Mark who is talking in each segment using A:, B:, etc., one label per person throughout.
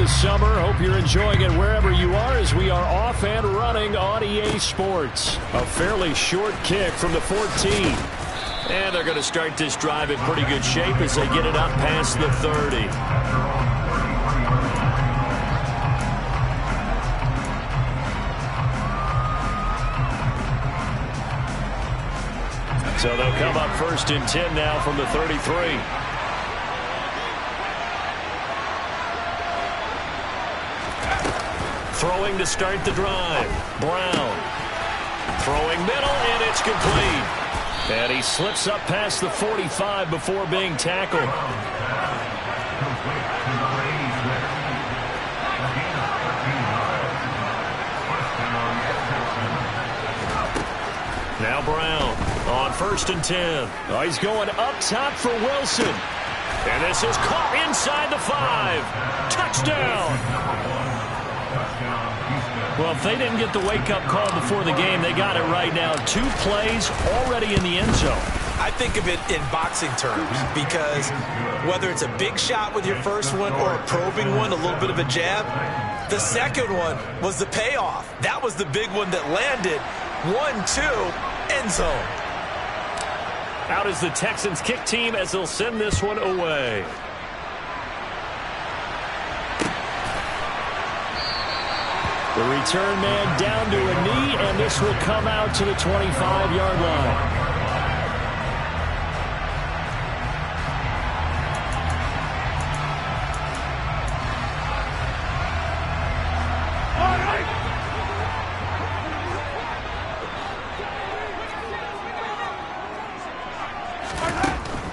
A: this summer. Hope you're enjoying it wherever you are as we are off and running on EA Sports. A fairly short kick from the 14.
B: And they're going to start this drive in pretty good shape as they get it up past the 30. So they'll come up 1st and 10 now from the 33. Throwing to start the drive. Brown. Throwing middle, and it's complete. And he slips up past the 45 before being tackled. Now Brown on 1st and 10.
A: Oh, he's going up top for Wilson.
B: And this is caught inside the 5. Touchdown.
A: Well, if they didn't get the wake-up call before the game, they got it right now. 2 plays already in the end zone.
C: I think of it in boxing terms because whether it's a big shot with your first one or a probing one, a little bit of a jab, the second one was the payoff. That was the big one that landed. 1-2, end zone.
B: Out is the Texans kick team as they'll send this one away.
A: The return man down to a knee, and this will come out to the 25-yard line.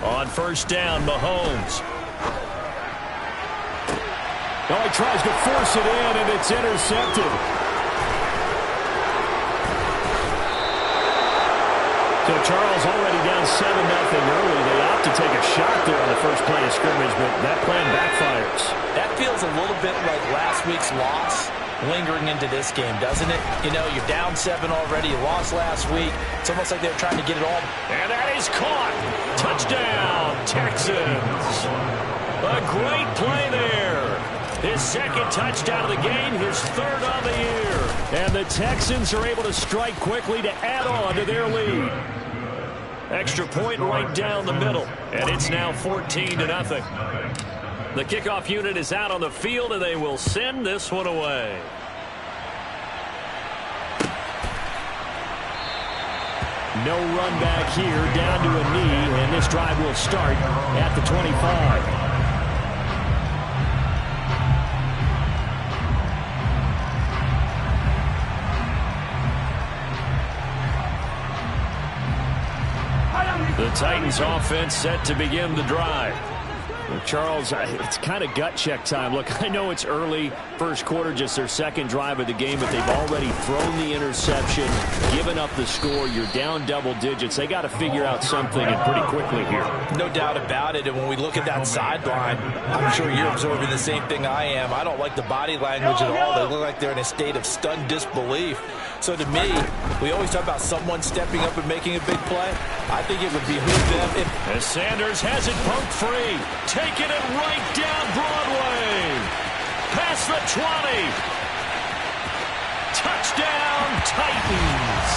B: On 1st down, Mahomes.
A: Oh, he tries to force it in, and it's intercepted. So Charles already down 7-0 early. They opt to take a shot there on the first play of scrimmage, but that plan backfires.
C: That feels a little bit like last week's loss lingering into this game, doesn't it? You know, you're down 7 already. You lost last week. It's almost like they're trying to get it all.
B: And that is caught. Touchdown, Texans. A great play there. His 2nd touchdown of the game, his 3rd of the year.
A: And the Texans are able to strike quickly to add on to their lead.
B: Extra point right down the middle. And it's now 14-0. The kickoff unit is out on the field, and they will send this one away.
A: No run back here, down to a knee, and this drive will start at the 25.
B: The Titans offense set to begin the drive.
A: Well, Charles, it's kind of gut check time. Look, I know it's early, first quarter, just their 2nd drive of the game, but they've already thrown the interception, given up the score. You're down double digits. They got to figure out something, and pretty quickly here.
C: No doubt about it. And when we look at that sideline, I'm sure you're observing the same thing I am. I don't like the body language at all. They look like they're in a state of stunned disbelief. So to me, we always talk about someone stepping up and making a big play. I think it would behoove them if...
B: As Sanders has it poked free. Taking it right down Broadway. Past the 20. Touchdown, Titans.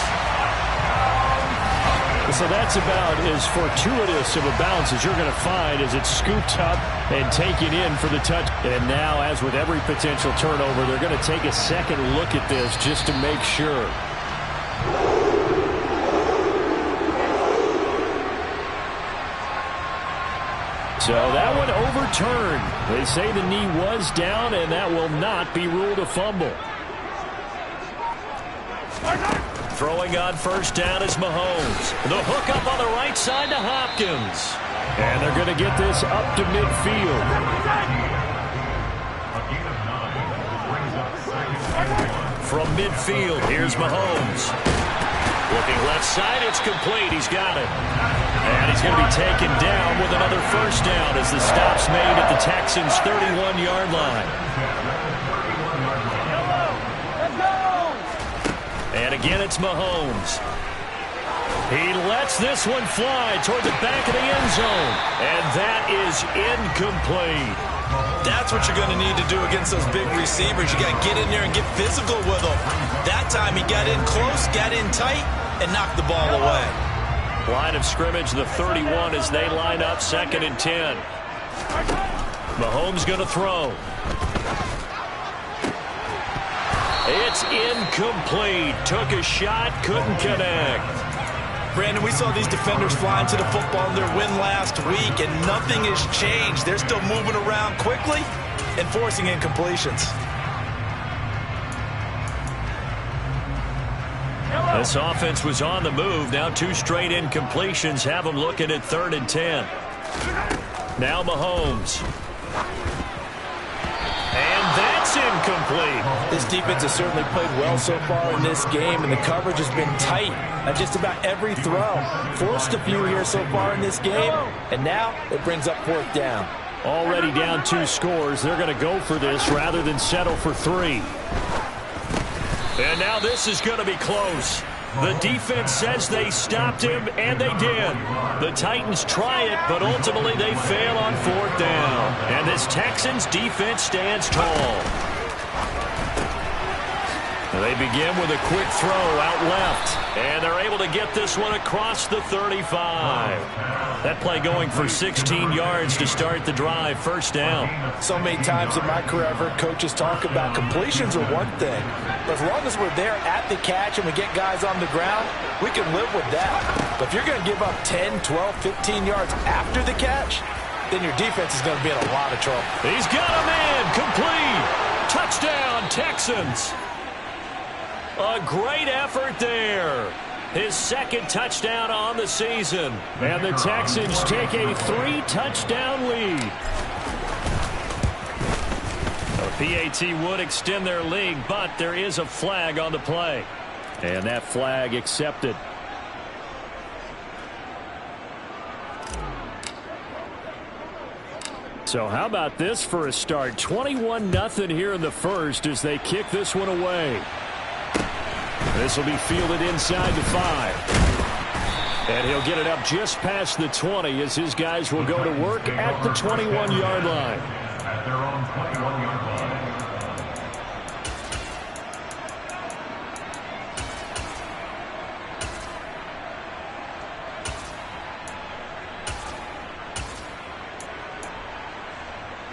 A: So that's about as fortuitous of a bounce as you're going to find as it's scooped up and taken in for the touch. And now, as with every potential turnover, they're going to take a second look at this just to make sure. So that one overturned. They say the knee was down, and that will not be ruled a fumble.
B: Throwing on 1st down is Mahomes. The hook up on the right side to Hopkins.
A: And they're going to get this up to midfield.
B: From midfield, here's Mahomes. Looking left side, it's complete. He's got it. And he's going to be taken down with another 1st down as the stop's made at the Texans' 31-yard line. And again, it's Mahomes. He lets this one fly toward the back of the end zone. And that is incomplete.
C: That's what you're going to need to do against those big receivers. You got to get in there and get physical with them. That time he got in close, got in tight, and knocked the ball away.
A: Line of scrimmage, the 31 as they line up, 2nd and 10. Mahomes going to throw. It's incomplete. Took a shot, couldn't connect.
C: Brandon, we saw these defenders flying to the football in their win last week, and nothing has changed. They're still moving around quickly and forcing incompletions.
A: This offense was on the move. Now 2 straight incompletions have them looking at 3rd and 10. Now Mahomes. And that's incomplete.
C: This defense has certainly played well so far in this game, and the coverage has been tight on just about every throw. Forced a few here so far in this game, and now it brings up 4th down.
A: Already down 2 scores. They're going to go for this rather than settle for 3. And now this is going to be close. The defense says they stopped him, and they did. The Titans try it, but ultimately they fail on 4th down. And this Texans defense stands tall. They begin with a quick throw out left, and they're able to get this one across the 35. That play going for 16 yards to start the drive, 1st down.
C: So many times in my career, I've heard coaches talk about completions are one thing, but as long as we're there at the catch and we get guys on the ground, we can live with that. But if you're going to give up 10, 12, 15 yards after the catch, then your defense is going to be in a lot of trouble.
A: He's got a man, complete. Touchdown, Texans. A great effort there. His 2nd touchdown on the season. And the Texans take a 3-touchdown lead. The PAT would extend their lead, but there is a flag on the play. And that flag accepted. So how about this for a start? 21-0 here in the first as they kick this one away. This will be fielded inside the 5. And he'll get it up just past the 20 as his guys will go to work at the 21-yard line.
D: At their own 21-yard line.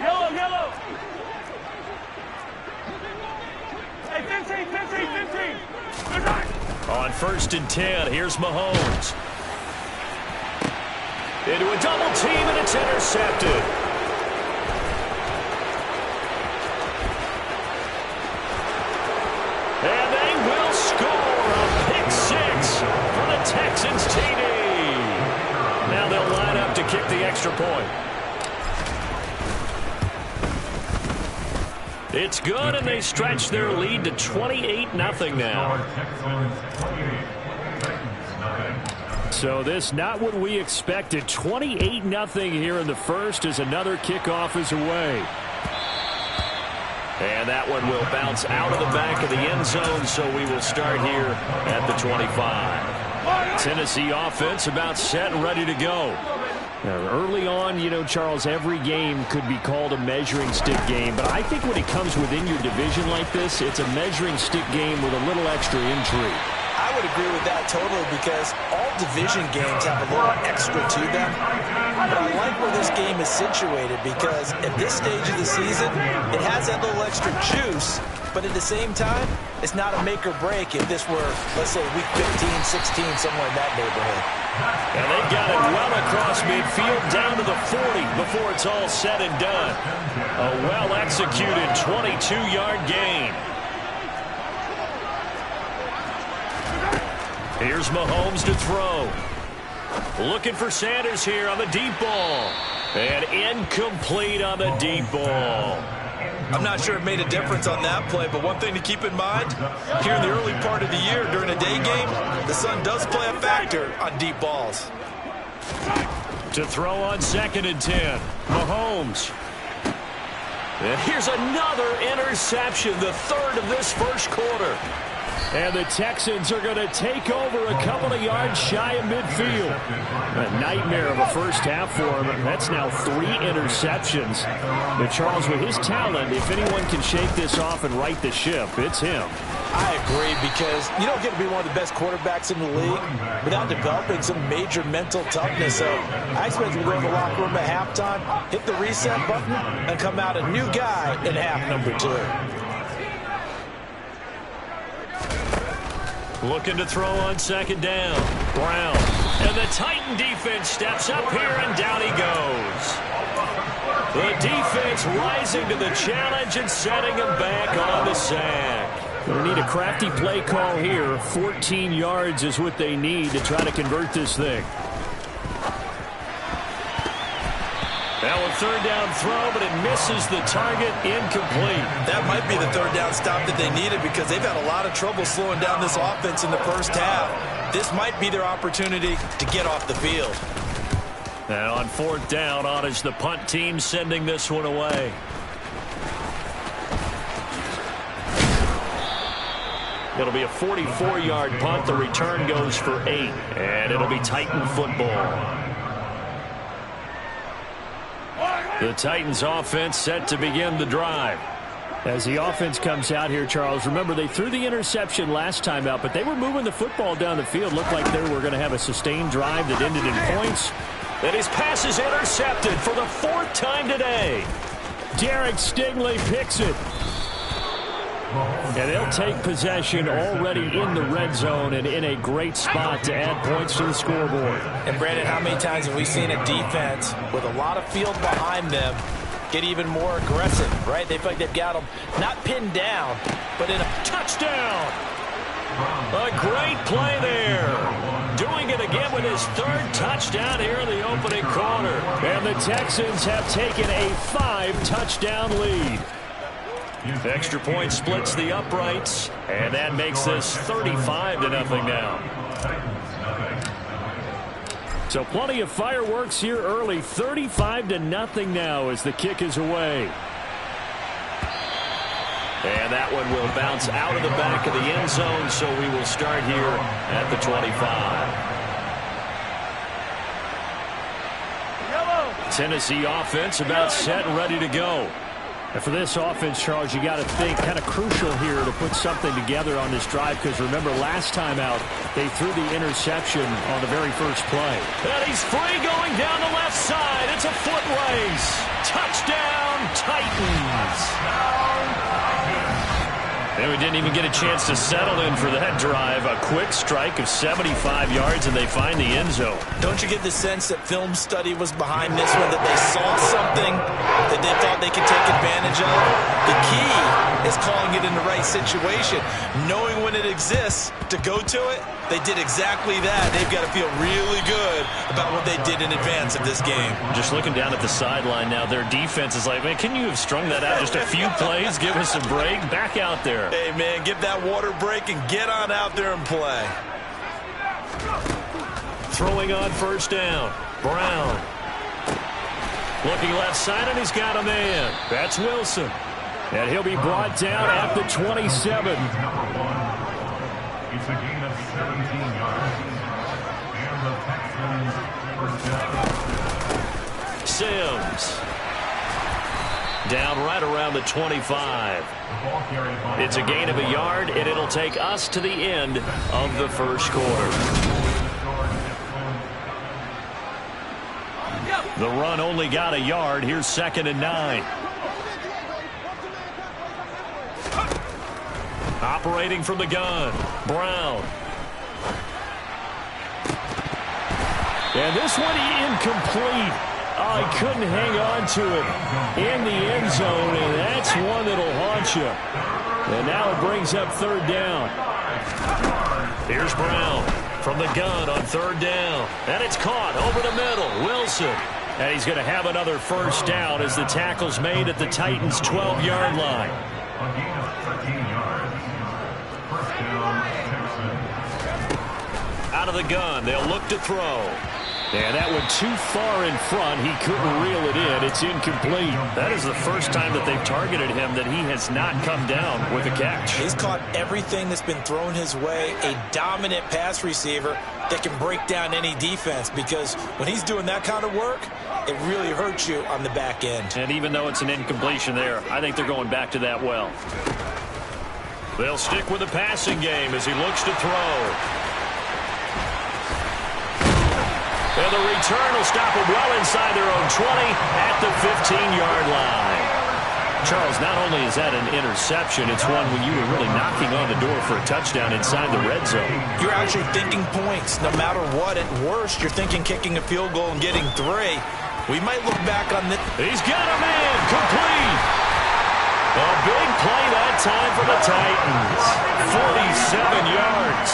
E: Yellow! Hey, 15!
A: On 1st and 10, here's Mahomes. Into a double team, and it's intercepted. And they will score a pick 6 for the Texans TD. Now they'll line up to kick the extra point. It's good, and they stretch their lead to 28-0 now. So this not what we expected. 28-0 here in the first as another kickoff is away. And that one will bounce out of the back of the end zone, so we will start here at the 25. Tennessee offense about set and ready to go. Now, early on, you know, Charles, every game could be called a measuring stick game. But I think when it comes within your division like this, it's a measuring stick game with a little extra intrigue.
C: I would agree with that totally because all division games have a little extra to them. But I like where this game is situated because at this stage of the season, it has that little extra juice. But at the same time, it's not a make or break if this were, let's say, week 15, 16, somewhere in that neighborhood.
A: And they got it well across midfield down to the 40 before it's all said and done. A well-executed 22-yard gain. Here's Mahomes to throw. Looking for Sanders here on the deep ball. And incomplete on the deep ball.
C: I'm not sure it made a difference on that play, but one thing to keep in mind, here in the early part of the year during a day game, the sun does play a factor on deep balls.
A: To throw on 2nd and 10, Mahomes. And here's another interception, the 3rd of this first quarter. And the Texans are going to take over a couple of yards shy of midfield. A nightmare of a first half for him. That's now 3 interceptions. But Charles, with his talent, if anyone can shake this off and right the ship, it's him.
C: I agree, because you don't get to be one of the best quarterbacks in the league without developing some major mental toughness. So I expect him to go in the locker room at halftime, hit the reset button, and come out a new guy in half number 2.
B: Looking to throw on second down. Brown. And the Titan defense steps up here, and down he goes. The defense rising to the challenge and setting him back on the sack.
A: They'll need a crafty play call here. 14 yards is what they need to try to convert this thing.
B: Now a third down throw, but it misses the target, incomplete.
C: That might be the third down stop that they needed, because they've had a lot of trouble slowing down this offense in the first half. This might be their opportunity to get off the field.
B: And on fourth down, on is the punt team sending this one away. It'll be a 44-yard punt. The return goes for 8, and it'll be Titan football. The Titans offense set to begin the drive.
A: As the offense comes out here, Charles, remember they threw the interception last time out, but they were moving the football down the field. Looked like they were going to have a sustained drive that ended in points.
B: And his pass is intercepted for the 4th time today.
A: Derek Stingley picks it. And they'll take possession already in the red zone and in a great spot to add points to the scoreboard.
C: And Brandon, how many times have we seen a defense with a lot of field behind them get even more aggressive, right? They feel like they've got them not pinned down, but in a
B: touchdown. A great play there. Doing it again with his 3rd touchdown here in the opening quarter.
A: And the Texans have taken a 5-touchdown lead.
B: Extra point splits the uprights, and that makes this 35-0 now.
A: So plenty of fireworks here early. 35-0 now as the kick is away.
B: And that one will bounce out of the back of the end zone, so we will start here at the 25. Tennessee offense about set and ready to go.
A: And for this offense, Charles, you got to think kind of crucial here to put something together on this drive, because remember last time out they threw the interception on the very first play.
B: And he's free going down the left side. It's a foot race. Touchdown, Titans. And we didn't even get a chance to settle in for that drive. A quick strike of 75 yards, and they find the end zone.
C: Don't you get the sense that film study was behind this one, that they saw something that they thought they could take advantage of? The key is calling it in the right situation. Knowing when it exists to go to it, they did exactly that. They've got to feel really good about what they did in advance of this game.
B: Just looking down at the sideline now, their defense is like, man, can you have strung that out just a few plays? Give us a break. Back out there.
C: Hey, man, give that water break and get on out there and play.
B: Throwing on first down. Brown. Looking left side, and he's got a man. That's Wilson.
A: And he'll be brought down at the 27.
D: It's a gain of 17 yards. And the Texans first down.
B: Sims. Down right around the 25. It's a gain of a yard, and it'll take us to the end of the first quarter. The run only got a yard. Here's 2nd and 9. Operating from the gun, Brown.
A: And this one incomplete. Oh, he couldn't hang on to it in the end zone, and that's one that'll haunt you. And now it brings up 3rd down.
B: Here's Brown from the gun on 3rd down. And it's caught over the middle. Wilson.
A: And he's going to have another first down as the tackle's made at the Titans' 12-yard line.
D: A gain of 13 yards. First down, Texans.
B: Out of the gun, they'll look to throw.
A: And that went too far in front. He couldn't reel it in. It's incomplete.
B: That is the first time that they've targeted him that he has not come down with a catch.
C: He's caught everything that's been thrown his way. A dominant pass receiver that can break down any defense, because when he's doing that kind of work, it really hurts you on the back end.
B: And even though it's an incompletion there, I think they're going back to that well. They'll stick with the passing game as he looks to throw. And the return will stop him well inside their own 20 at the 15-yard line. Charles, not only is that an interception, it's one when you were really knocking on the door for a touchdown inside the red zone.
C: You're actually thinking points no matter what. At worst, you're thinking kicking a field goal and getting 3. We might look back on this.
B: He's got a man complete. A big play that time for the Titans. 47 yards.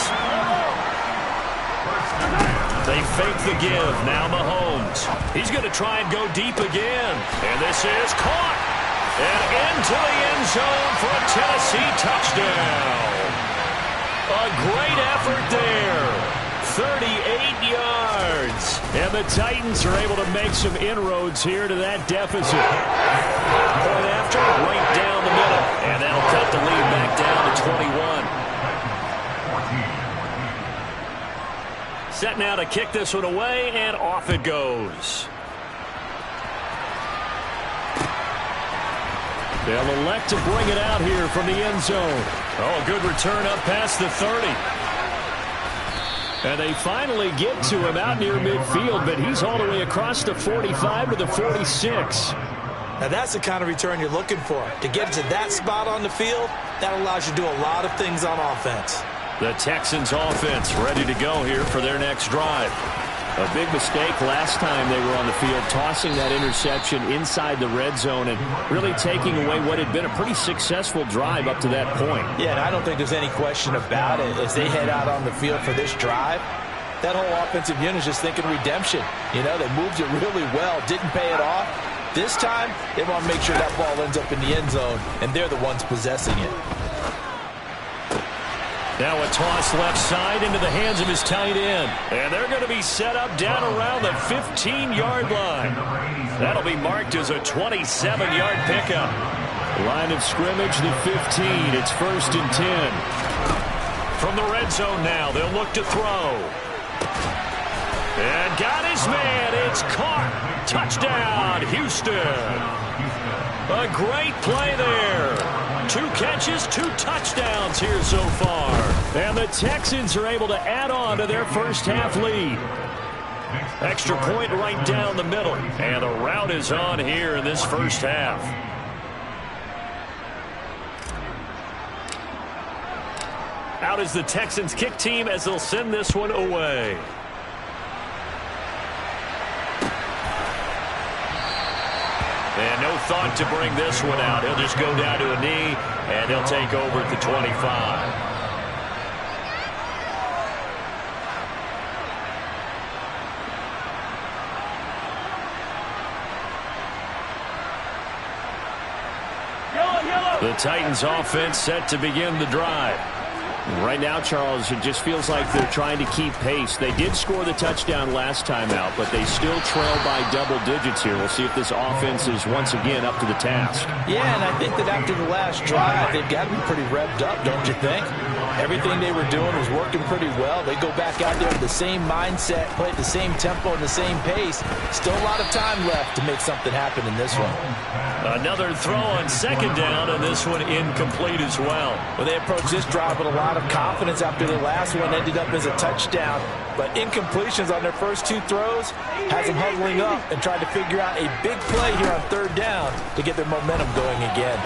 B: They fake the give. Now Mahomes. He's going to try and go deep again. And this is caught. And into the end zone for a Tennessee touchdown. A great effort there. 38 yards.
A: And the Titans are able to make some inroads here to that deficit. Point after, right down the middle.
B: And that'll cut the lead back down to 21.
A: Set now to kick this one away, and off it goes. They'll elect to bring it out here from the end zone.
B: Oh, a good return up past the 30.
A: And they finally get to him out near midfield, but he's all the way across the 45 to the 46.
C: Now that's the kind of return you're looking for. To get to that spot on the field, that allows you to do a lot of things on offense.
A: The Texans offense ready to go here for their next drive. A big mistake last time they were on the field, tossing that interception inside the red zone and really taking away what had been a pretty successful drive up to that point.
C: Yeah, and I don't think there's any question about it. As they head out on the field for this drive, that whole offensive unit is just thinking redemption. You know, they moved it really well, didn't pay it off. This time, they want to make sure that ball ends up in the end zone, and they're the ones possessing it.
A: Now a toss left side into the hands of his tight end. And they're going to be set up down around the 15-yard line. That'll be marked as a 27-yard pickup. Line of scrimmage, the 15. It's 1st and 10.
B: From the red zone now, they'll look to throw. And got his man. It's caught. Touchdown, Houston. A great play there. 2 catches, 2 touchdowns here so far.
A: And the Texans are able to add on to their first half lead.
B: Extra point right down the middle. And the route is on here in this first half.
A: Out is the Texans kick team as they'll send this one away.
B: And no thought to bring this one out. He'll just go down to a knee, and he'll take over at the 25.
A: The Titans offense set to begin the drive. Right now, Charles, it just feels like they're trying to keep pace. They did score the touchdown last time out, but they still trail by double digits here. We'll see if this offense is once again up to the task.
C: Yeah, and I think that after the last drive, they've got to be pretty revved up, don't you think? Everything they were doing was working pretty well. They go back out there with the same mindset, play at the same tempo and the same pace. Still a lot of time left to make something happen in this one.
B: Another throw on 2nd down, and this one incomplete as well.
C: Well, they approached this drive with a lot of confidence after the last one ended up as a touchdown. But incompletions on their first 2 throws has them huddling up and trying to figure out a big play here on 3rd down to get their momentum going again.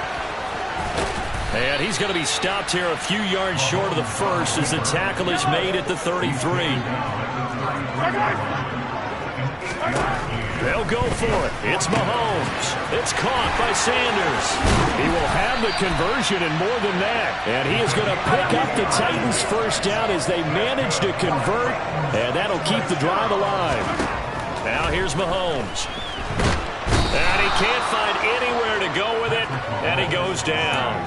B: And he's going to be stopped here a few yards short of the first as the tackle is made at the 33. They'll go for it. It's Mahomes. It's caught by Sanders.
A: He will have the conversion and more than that. And he is going to pick up the Titans' first down as they manage to convert. And that'll keep the drive alive.
B: Now here's Mahomes. And he can't find anywhere to go with it. And he goes down.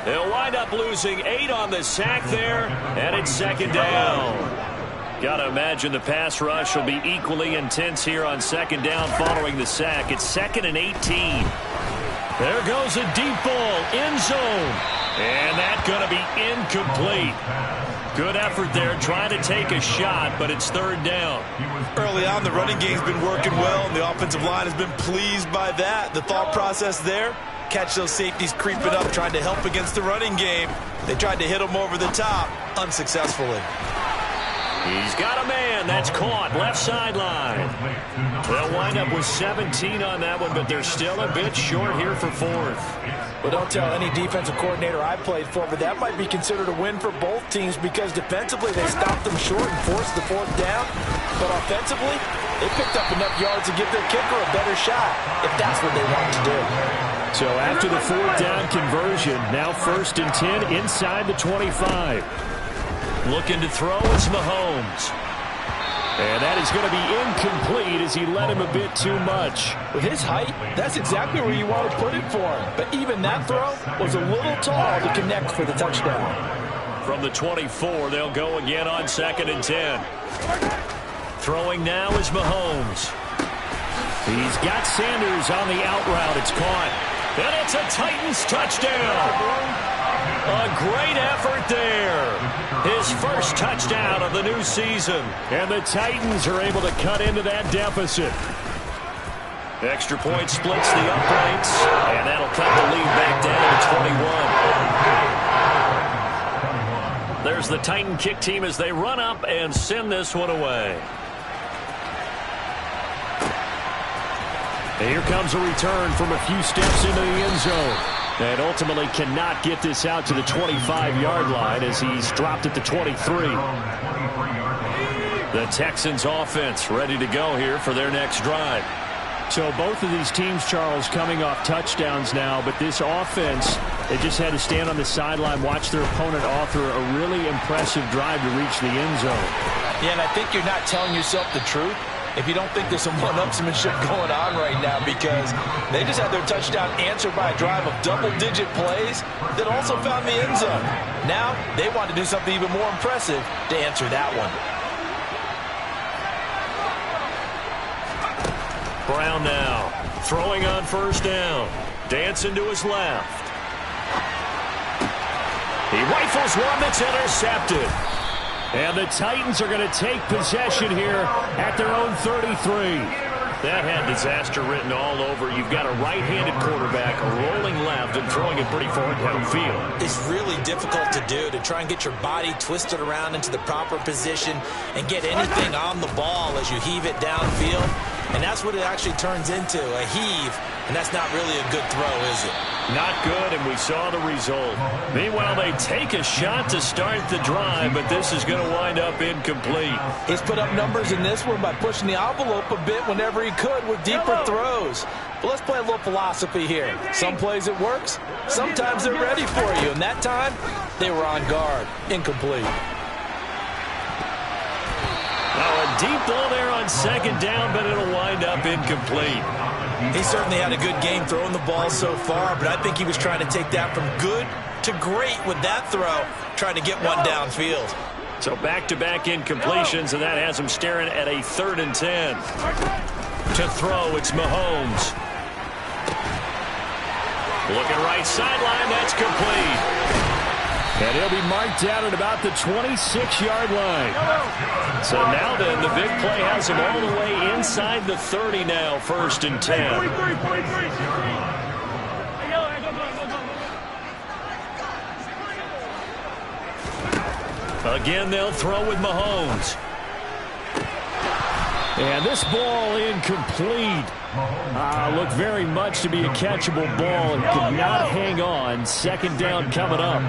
B: They'll wind up losing 8 on the sack there. And it's 2nd down.
A: Got to imagine the pass rush will be equally intense here on second down following the sack. It's 2nd and 18. There goes a deep ball, end zone. And that's going to be incomplete. Good effort there trying to take a shot, but it's 3rd down.
C: Early on, the running game's been working well, and the offensive line has been pleased by that. The thought process there, catch those safeties creeping up, trying to help against the running game. They tried to hit them over the top, unsuccessfully.
A: He's got a man. That's caught. Left sideline. They'll wind up with 17 on that one, but they're still a bit short here for 4th.
C: Well, don't tell any defensive coordinator I played for, but that might be considered a win for both teams because defensively they stopped them short and forced the 4th down. But offensively, they picked up enough yards to give their kicker a better shot if that's what they want to do.
A: So after the 4th down conversion, now 1st and 10 inside the 25. Looking to throw, it's Mahomes. And that is going to be incomplete as he led him a bit too much.
C: With his height, that's exactly where you want to put it for him. But even that throw was a little tall to connect for the touchdown.
A: From the 24, they'll go again on 2nd and 10. Throwing now is Mahomes. He's got Sanders on the out route. It's caught. And it's a Titans touchdown. A great effort there. His first touchdown of the new season. And the Titans are able to cut into that deficit. Extra point splits the uprights. And that'll cut the lead back down to 21. There's the Titan kick team as they run up and send this one away. And here comes a return from a few steps into the end zone. And ultimately cannot get this out to the 25-yard line as he's dropped at the 23. The Texans offense ready to go here for their next drive. So both of these teams, Charles, coming off touchdowns now, but this offense, they just had to stand on the sideline, watch their opponent author a really impressive drive to reach the end zone.
C: Yeah, and I think you're not telling yourself the truth if you don't think there's some one-upsmanship going on right now, because they just had their touchdown answered by a drive of double-digit plays that also found the end zone. Now they want to do something even more impressive to answer that one.
A: Brown now throwing on 1st down. Dancing to his left. He rifles one that's intercepted. And the Titans are going to take possession here at their own 33. That had disaster written all over. You've got a right-handed quarterback rolling left and throwing it pretty far downfield.
C: It's really difficult to do, to try and get your body twisted around into the proper position and get anything on the ball as you heave it downfield. And that's what it actually turns into, a heave. And that's not really a good throw, is it?
A: Not good, and we saw the result. Meanwhile, they take a shot to start the drive, but this is going to wind up incomplete.
C: He's put up numbers in this one by pushing the envelope a bit whenever he could with deeper throws. But let's play a little philosophy here. Some plays it works, sometimes they're ready for you. And that time, they were on guard. Incomplete.
A: Now a deep ball there on 2nd down, but it'll wind up incomplete.
C: He certainly had a good game throwing the ball so far, but I think he was trying to take that from good to great with that throw, trying to get one downfield.
A: So back-to-back incompletions, and that has him staring at a 3rd and 10. To throw, it's Mahomes. Looking right sideline, that's complete. And he'll be marked down at about the 26-yard line. So now then, the big play has him all the way inside the 30 now, 1st and 10. 43. Again, they'll throw with Mahomes. And this ball incomplete. Looked very much to be a catchable ball and could not hang on. 2nd down coming up.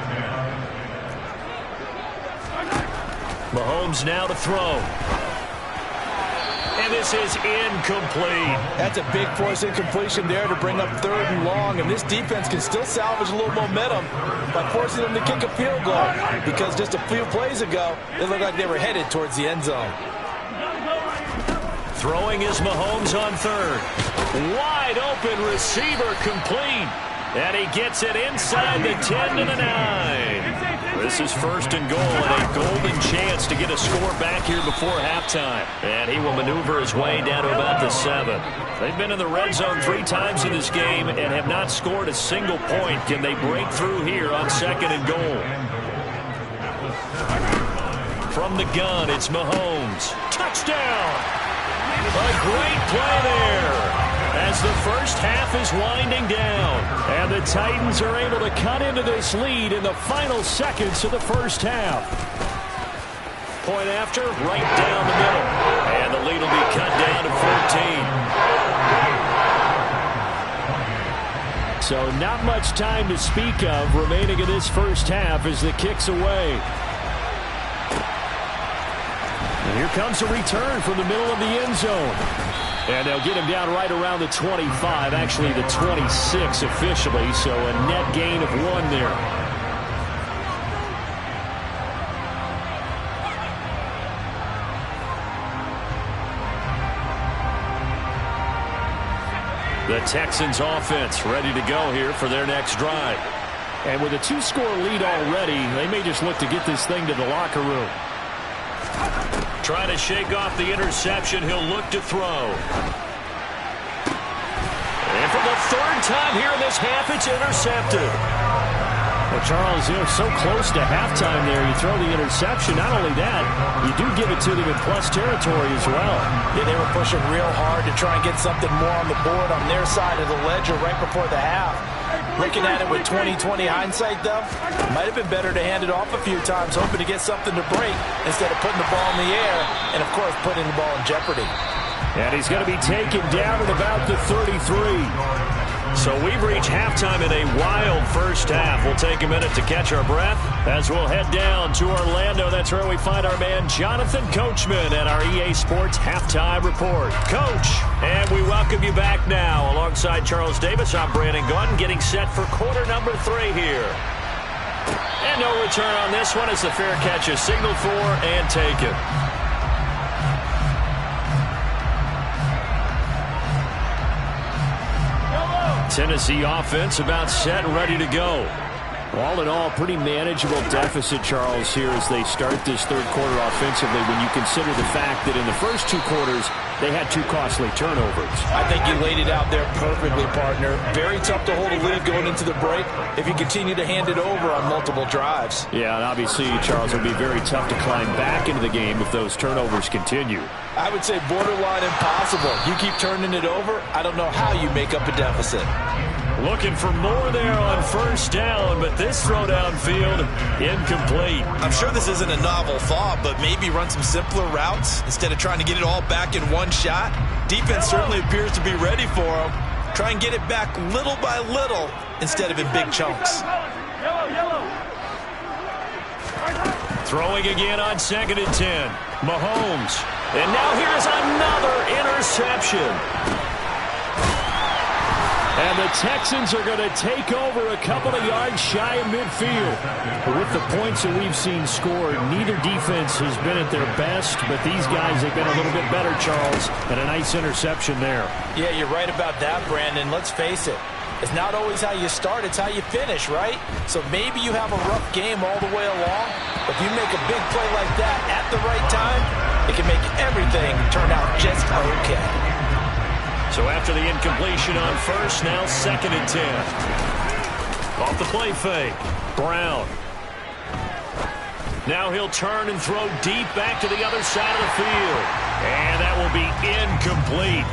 A: Mahomes now to throw. And this is incomplete.
C: That's a big force incompletion there to bring up 3rd and long. And this defense can still salvage a little momentum by forcing them to kick a field goal. Because just a few plays ago, it looked like they were headed towards the end zone.
A: Throwing is Mahomes on 3rd. Wide open receiver complete. And he gets it inside the 10 to the 9.
B: This is 1st and goal and a golden chance to get a score back here before halftime. And he will maneuver his way down to about the 7. They've been in the red zone 3 times in this game and have not scored a single point. Can they break through here on 2nd and goal? From the gun, it's Mahomes. Touchdown! A great play there as the first half is winding down. And the Titans are able to cut into this lead in the final seconds of the first half. Point after, right down the middle. And the lead will be cut down to 14.
A: So not much time to speak of remaining in this first half as the kick's away. And here comes a return from the middle of the end zone. And they'll get him down right around the 25, actually the 26 officially, so a net gain of 1 there.
B: The Texans offense ready to go here for their next drive.
A: And with a 2-score lead already, they may just look to get this thing to the locker room.
B: Trying to shake off the interception, he'll look to throw. And for the 3rd time here in this half, it's intercepted.
A: Well, Charles, so close to halftime there, you throw the interception. Not only that, you do give it to them in plus territory as well.
C: Yeah, they were pushing real hard to try and get something more on the board on their side of the ledger right before the half. Looking at it with 20/20 hindsight, though, might have been better to hand it off a few times, hoping to get something to break instead of putting the ball in the air and, of course, putting the ball in jeopardy.
A: And he's going to be taken down at about the 33.
B: So we've reached halftime in a wild first half. We'll take a minute to catch our breath as we'll head down to Orlando. That's where we find our man Jonathan Coachman at our EA Sports Halftime Report. Coach, and we welcome you back now. Alongside Charles Davis, I'm Brandon Gaudin, getting set for quarter number 3 here. And no return on this one as the fair catch is signaled for and taken. Tennessee offense about set and ready to go.
A: All in all, pretty manageable deficit, Charles, here as they start this 3rd quarter offensively when you consider the fact that in the first 2 quarters, they had 2 costly turnovers.
C: I think you laid it out there perfectly, partner. Very tough to hold a lead going into the break if you continue to hand it over on multiple drives.
A: Yeah, and obviously, Charles, it would be very tough to climb back into the game if those turnovers continue.
C: I would say borderline impossible. You keep turning it over, I don't know how you make up a deficit.
B: Looking for more there on 1st down, but this throw downfield incomplete.
F: I'm sure this isn't a novel thought, but maybe run some simpler routes instead of trying to get it all back in one shot. Defense certainly appears to be ready for him. Try and get it back little by little instead of in big chunks.
B: Throwing again on 2nd and 10. Mahomes. And now here's another interception.
A: And the Texans are going to take over a couple of yards shy of midfield. But with the points that we've seen scored, neither defense has been at their best, but these guys have been a little bit better, Charles, and a nice interception there.
C: Yeah, you're right about that, Brandon. Let's face it. It's not always how you start, it's how you finish, right? So maybe you have a rough game all the way along, but if you make a big play like that at the right time, it can make everything turn out just okay.
B: So after the incompletion on 1st, now 2nd and 10. Off the play fake. Brown. Now he'll turn and throw deep back to the other side of the field. And that will be incomplete.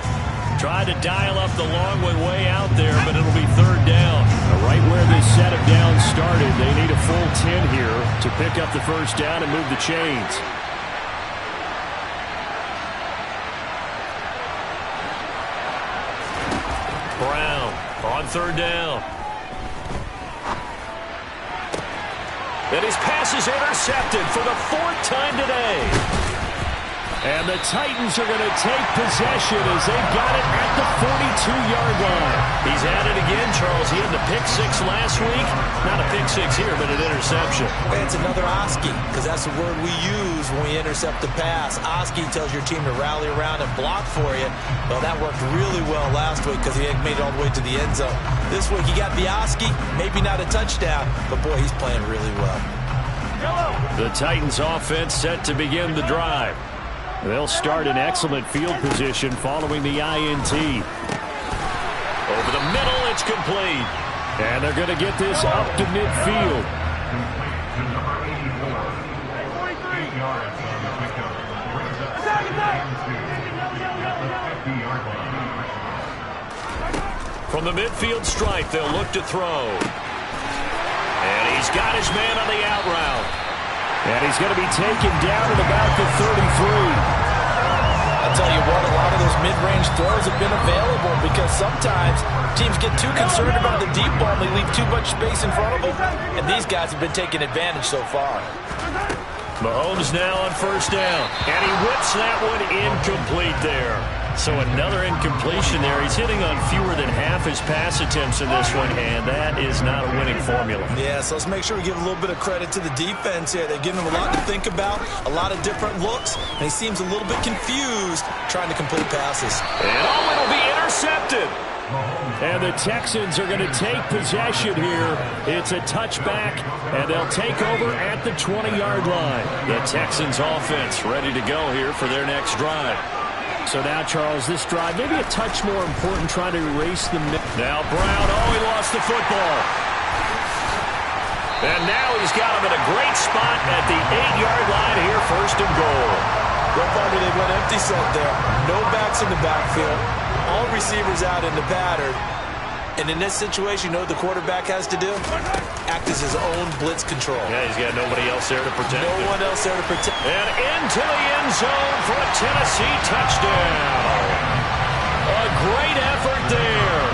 B: Tried to dial up the long way out there, but it'll be 3rd down.
A: Right where this set of downs started, they need a full 10 here to pick up the 1st down and move the chains.
B: Brown on 3rd down. And his pass is intercepted for the 4th time today.
A: And the Titans are going to take possession as they've got it at the 42-yard line.
B: He's at it again, Charles. He had the pick 6 last week. Not a pick 6 here, but an interception.
C: It's another Oski, because that's the word we use when we intercept the pass. Oski tells your team to rally around and block for you. Well, that worked really well last week because he had made it all the way to the end zone. This week he got the Oski, maybe not a touchdown, but boy, he's playing really well.
B: The Titans offense set to begin the drive.
A: They'll start in excellent field position following the INT.
B: Over the middle, it's complete.
A: And they're going to get this up to midfield.
D: Complete to number 84. 8 yards on the pickup. Brings up
E: Attack, attack!
D: the 50-yard line.
B: From the midfield stripe, they'll look to throw. And he's got his man on the out route.
A: And he's going to be taken down at about the 33.
C: I'll tell you what, a lot of those mid-range throws have been available because sometimes teams get too concerned about the deep ball and they leave too much space in front of them. And these guys have been taking advantage so far.
B: Mahomes now on first down. And he whips that one incomplete there. So another incompletion there. He's hitting on fewer than half his pass attempts in this one, and that is not a winning formula.
F: Yeah, so let's make sure we give a little bit of credit to the defense here. They're giving him a lot to think about, a lot of different looks, and he seems a little bit confused trying to complete passes.
B: And it'll be intercepted.
A: And the Texans are going to take possession here. It's a touchback, and they'll take over at the 20-yard line.
B: The Texans offense ready to go here for their next drive.
A: So now, Charles, this drive maybe a touch more important, trying to erase the...
B: Now Brown, he lost the football. And now he's got him at a great spot at the 8-yard line here, first and goal.
F: Go Farmer, they went empty set there. No backs in the backfield. All receivers out in the pattern. And in this situation, you know what the quarterback has to do? Act as his own blitz control.
B: Yeah, he's got nobody else there to protect him.
F: No one else there to protect.
B: And into the end zone for a Tennessee touchdown. A great effort there.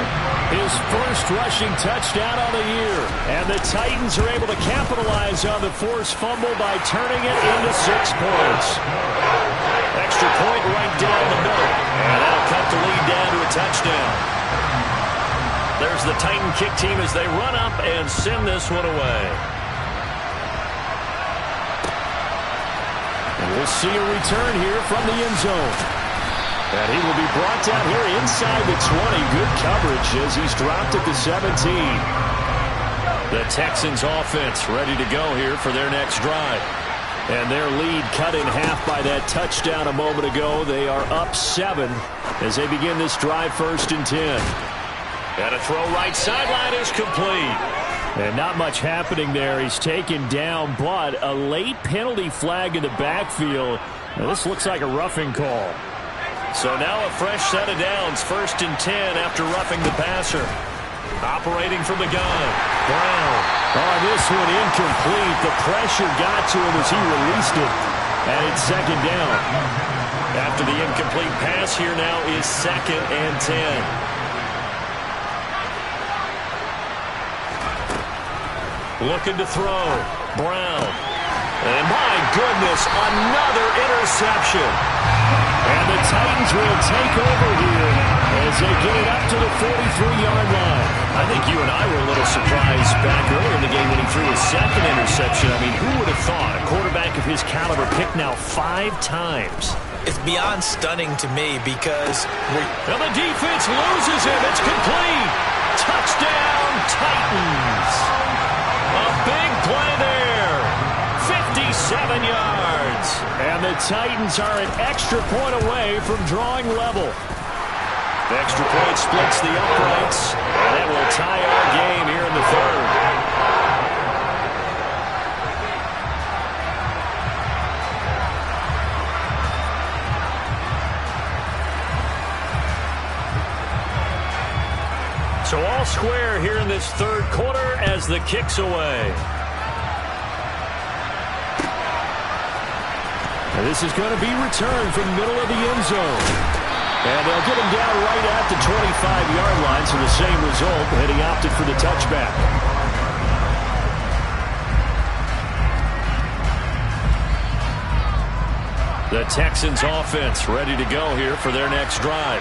A: His first rushing touchdown on the year. And the Titans are able to capitalize on the forced fumble by turning it into 6 points.
B: Extra point right down the middle. And that'll cut the lead down to a touchdown. There's the Titan kick team as they run up and send this one away.
A: And we'll see a return here from the end zone. And he will be brought down here inside the 20. Good coverage as he's dropped at the 17.
B: The Texans offense ready to go here for their next drive.
A: And their lead cut in half by that touchdown a moment ago. They are up 7 as they begin this drive, first and 10.
B: And a throw right sideline is complete.
A: And not much happening there. He's taken down, but a late penalty flag in the backfield. Now, this looks like a roughing call.
B: So now a fresh set of downs, first and 10 after roughing the passer. Operating from the gun, Brown.
A: Oh, this one incomplete. The pressure got to him as he released it. And it's second down.
B: After the incomplete pass, here now is second and 10. Looking to throw. Brown. And my goodness, another interception.
A: And the Titans will take over here as they get it up to the 43-yard line.
B: I think you and I were a little surprised back earlier in the game when he threw his second interception. I mean, who would have thought a quarterback of his caliber picked now 5 times?
F: It's beyond stunning to me because
B: and the defense loses him. It's complete. Touchdown, Titans. A big play there. 57 yards.
A: And the Titans are an extra point away from drawing level.
B: The extra point splits the uprights. And that will tie our game here in the third. So all square here in this third quarter as the kick's away.
A: And this is going to be returned from the middle of the end zone. And they'll get him down right at the 25-yard line, so the same result, but he opted for the touchback.
B: The Texans offense ready to go here for their next drive.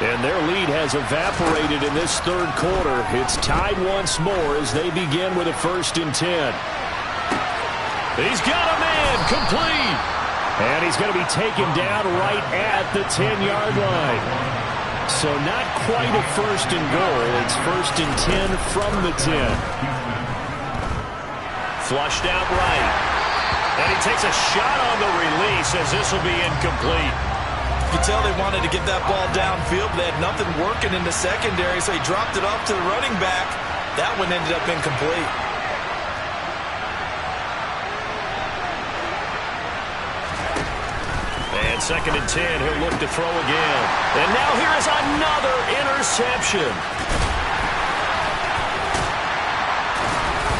A: And their lead has evaporated in this third quarter. It's tied once more as they begin with a first and 10.
B: He's got a man, complete.
A: And he's going to be taken down right at the 10-yard line. So not quite a first and goal. It's first and 10 from the 10.
B: Flushed out right. he takes a shot on the release as this will be incomplete.
F: You could tell they wanted to get that ball downfield. They had nothing working in the secondary, so he dropped it off to the running back. That one ended up incomplete.
B: And 2nd and 10, he'll look to throw again. And now here is another interception.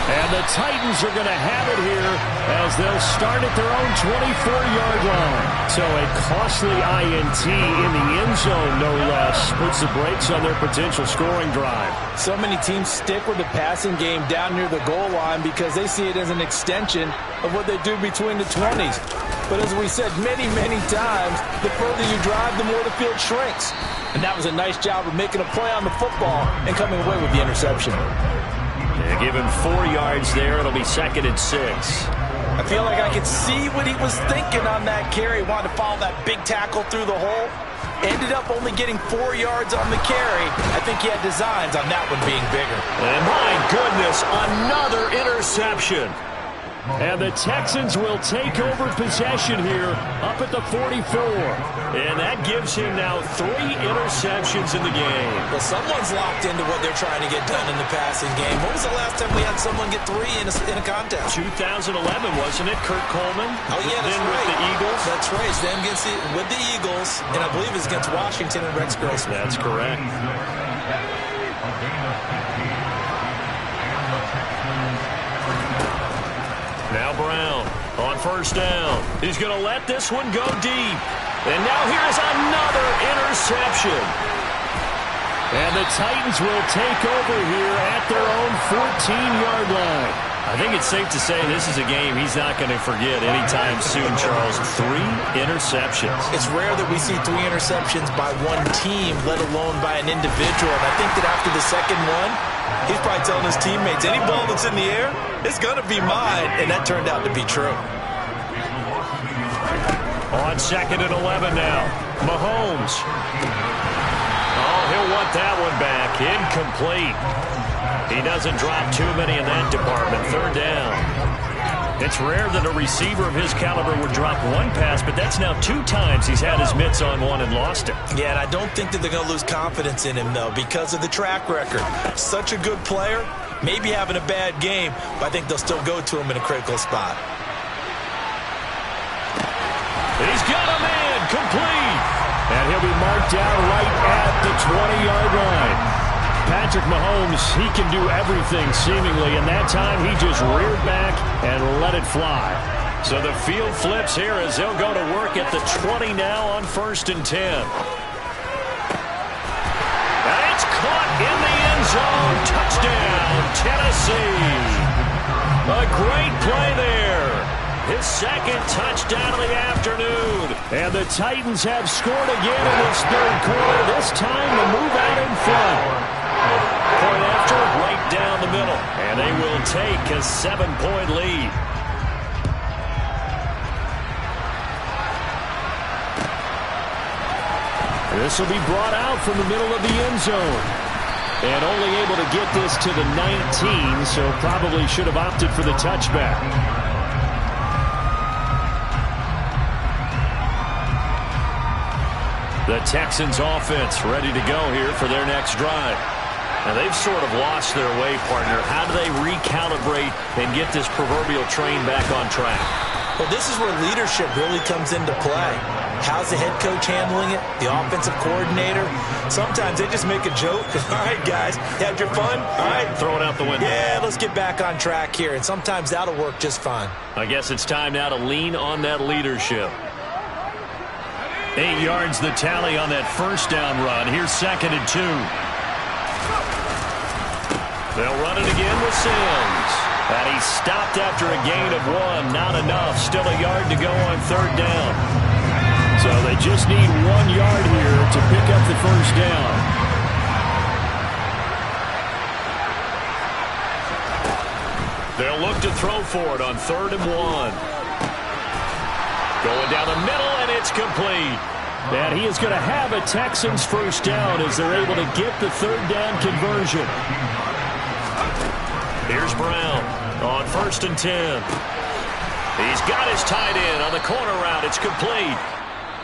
A: And the Titans are going to have it here as they'll start at their own 24-yard line. So a costly INT in the end zone, no less, puts the brakes on their potential scoring drive.
C: So many teams stick with the passing game down near the goal line because they see it as an extension of what they do between the 20s. But as we said many, many times, the further you drive, the more the field shrinks. And that was a nice job of making a play on the football and coming away with the interception.
A: Yeah, give him 4 yards there. It'll be 2nd and 6.
C: I feel like I could see what he was thinking on that carry. Wanted to follow that big tackle through the hole. Ended up only getting 4 yards on the carry. I think he had designs on that one being bigger.
B: And my goodness, another interception.
A: And the Texans will take over possession here up at the 44.
B: And that gives him now 3 interceptions in the game.
F: Well, someone's locked into what they're trying to get done in the passing game. When was the last time we had someone get 3 in a contest?
B: 2011, wasn't it? Kurt Coleman?
F: Oh, yeah, that's
B: then
F: right.
B: with the Eagles.
F: That's right. It's them with the Eagles, and I believe it's against Washington and Rex Grossman.
B: That's correct. Now Brown on 1st down. He's going to let this one go deep. And now here's another interception.
A: And the Titans will take over here at their own 14-yard line.
B: I think it's safe to say this is a game he's not going to forget anytime soon, Charles. 3 interceptions.
F: It's rare that we see 3 interceptions by one team, let alone by an individual. And I think that after the second one, he's probably telling his teammates, any ball that's in the air, it's going to be mine. And that turned out to be true.
B: On 2nd and 11 now. Mahomes. Oh, he'll want that one back. Incomplete. He doesn't drop too many in that department. 3rd down. It's rare that a receiver of his caliber would drop one pass, but that's now 2 times he's had his mitts on one and lost it.
F: Yeah, and I don't think that they're going to lose confidence in him, though, because of the track record. Such a good player, maybe having a bad game, but I think they'll still go to him in a critical spot.
B: He's got a man, complete.
A: And he'll be marked down right at the 20-yard line. Patrick Mahomes, he can do everything seemingly, and that time he just reared back and let it fly.
B: So the field flips here as they'll go to work at the 20 now on 1st and 10. And it's caught in the end zone. Touchdown, Tennessee. A great play there. His 2nd touchdown of the afternoon.
A: And the Titans have scored again in this 3rd quarter. This time to move out in front.
B: Point after, right down the middle. And they will take a 7-point lead.
A: This will be brought out from the middle of the end zone. And only able to get this to the 19, so probably should have opted for the touchback.
B: The Texans offense ready to go here for their next drive. Now they've sort of lost their way, partner. How do they recalibrate and get this proverbial train back on track?
F: Well, this is where leadership really comes into play. How's the head coach handling it? The offensive coordinator? Sometimes they just make a joke. All right, guys, had your fun? All right.
B: Throw it out the window.
F: Yeah, let's get back on track here. And sometimes that'll work just fine.
B: I guess it's time now to lean on that leadership. 8 yards the tally on that 1st down run. Here's 2nd and 2. They'll run it again with Sims. And he stopped after a gain of 1. Not enough. Still a yard to go on 3rd down.
A: So they just need 1 yard here to pick up the 1st down.
B: They'll look to throw for it on 3rd and 1. Going down the middle, and it's complete.
A: And he is going to have a Texans 1st down as they're able to get the 3rd down conversion.
B: Here's Brown on 1st and 10. He's got his tight end on the corner route. It's complete.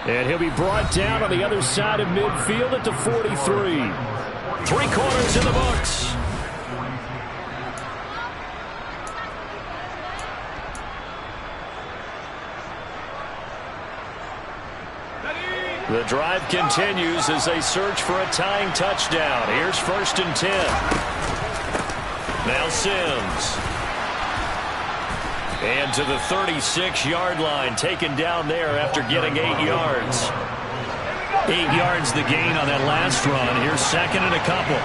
A: And he'll be brought down on the other side of midfield at the 43.
B: 3 quarters in the books.
A: The drive continues as they search for a tying touchdown. Here's 1st and 10.
B: Now Sims.
A: And to the 36-yard line, taken down there after getting 8 yards. 8 yards the gain on that last run. Here's 2nd and a couple.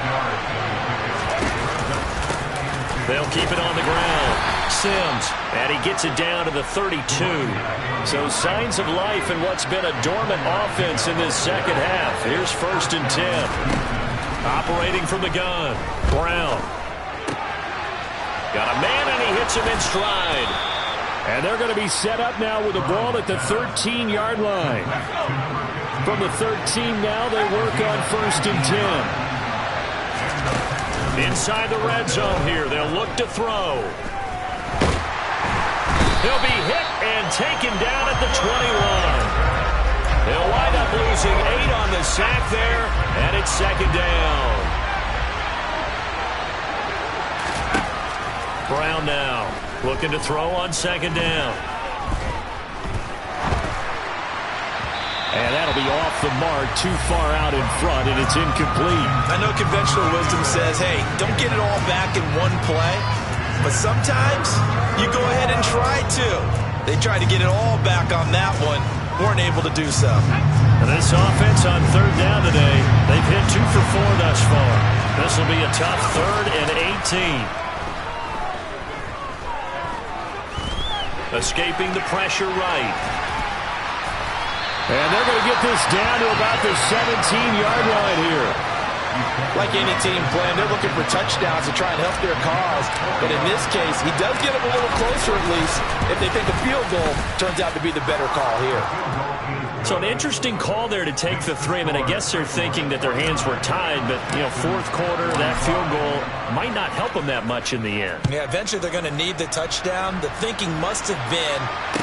A: They'll keep it on the ground. Sims, and he gets it down to the 32. So signs of life in what's been a dormant offense in this second half. Here's 1st and 10.
B: Operating from the gun. Brown.
A: Got a man, and he hits him in stride. And they're going to be set up now with the ball at the 13-yard line. From the 13 now, they work on 1st and 10.
B: Inside the red zone here. They'll look to throw. He'll be hit and taken down at the 21. They'll wind up losing 8 on the sack there, and it's 2nd down. Brown now looking to throw on 2nd down.
A: And that'll be off the mark, too far out in front, and it's incomplete.
F: I know conventional wisdom says, hey, don't get it all back in one play. But sometimes you go ahead and try to. They tried to get it all back on that one. Weren't able to do so.
B: And this offense on 3rd down today, they've hit 2 for 4 thus far. This will be a tough 3rd and 18. Escaping the pressure right.
A: And they're going to get this down to about the 17-yard line here.
C: Like any team playing, they're looking for touchdowns to try and help their cause. But in this case, he does get them a little closer at least if they think a field goal turns out to be the better call here.
B: So an interesting call there to take the 3. I mean, I guess they're thinking that their hands were tied, but, 4th quarter, that field goal might not help them that much in the end.
C: Yeah, eventually they're going to need the touchdown. The thinking must have been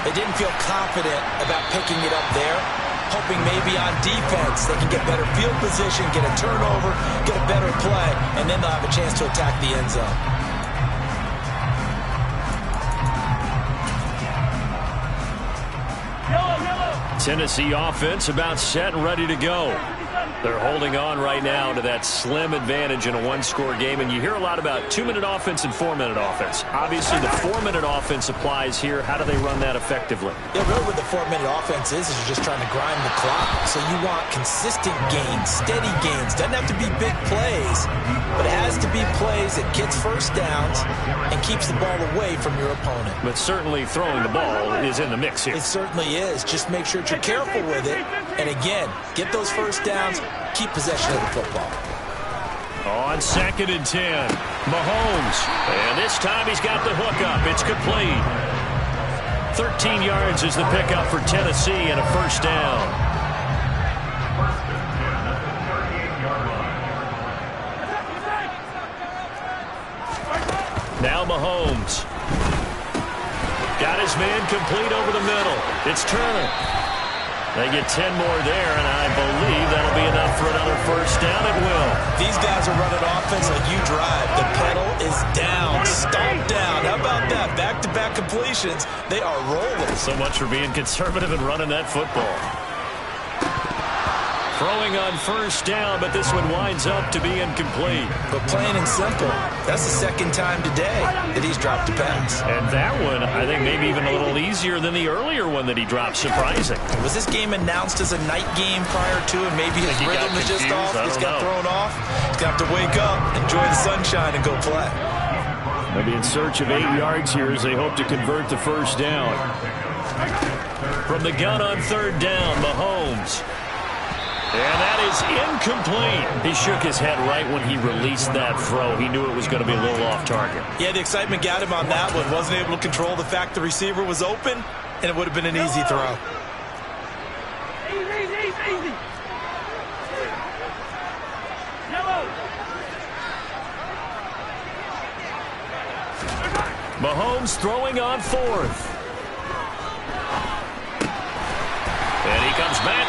C: they didn't feel confident about picking it up there, hoping maybe on defense they can get better field position, get a turnover, get a better play, and then they'll have a chance to attack the end zone.
A: Tennessee offense about set and ready to go. They're holding on right now to that slim advantage in a 1-score game, and you hear a lot about 2-minute offense and 4-minute offense. Obviously, the 4-minute offense applies here. How do they run that effectively?
C: Yeah, really what the 4-minute offense is you're just trying to grind the clock. So you want consistent gains, steady gains. Doesn't have to be big plays, but it has to be plays that gets first downs and keeps the ball away from your opponent.
A: But certainly throwing the ball is in the mix here.
C: It certainly is. Just make sure that you're careful with it. And again, get those first downs, keep possession of the football.
A: On 2nd and 10, Mahomes. And this time he's got the hook up. It's complete. 13 yards is the pickup for Tennessee and a 1st down. Now Mahomes. Got his man complete over the middle. It's Turner. They get 10 more there, and I believe that'll be enough for another 1st down. It will.
C: These guys are running offense like you drive. The pedal is down, stomped down. How about that? Back-to-back completions. They are rolling.
A: So much for being conservative and running that football. Throwing on 1st down, but this one winds up to be incomplete.
C: But plain and simple, that's the 2nd time today that he's dropped a pass.
A: And that one, I think, maybe even a little easier than the earlier one that he dropped. Surprising.
C: Was this game announced as a night game prior to, and maybe his rhythm is just off? He's got thrown off. He's going to have to wake up, enjoy the sunshine, and go play.
A: They'll be in search of 8 yards here as they hope to convert the 1st down. From the gun on 3rd down, Mahomes. And that is incomplete. He shook his head right when he released that throw. He knew it was going to be a little off target.
C: Yeah, the excitement got him on that one. Wasn't able to control the fact the receiver was open, and it would have been an easy throw.
E: Easy. Yellow.
A: Mahomes throwing on 4th.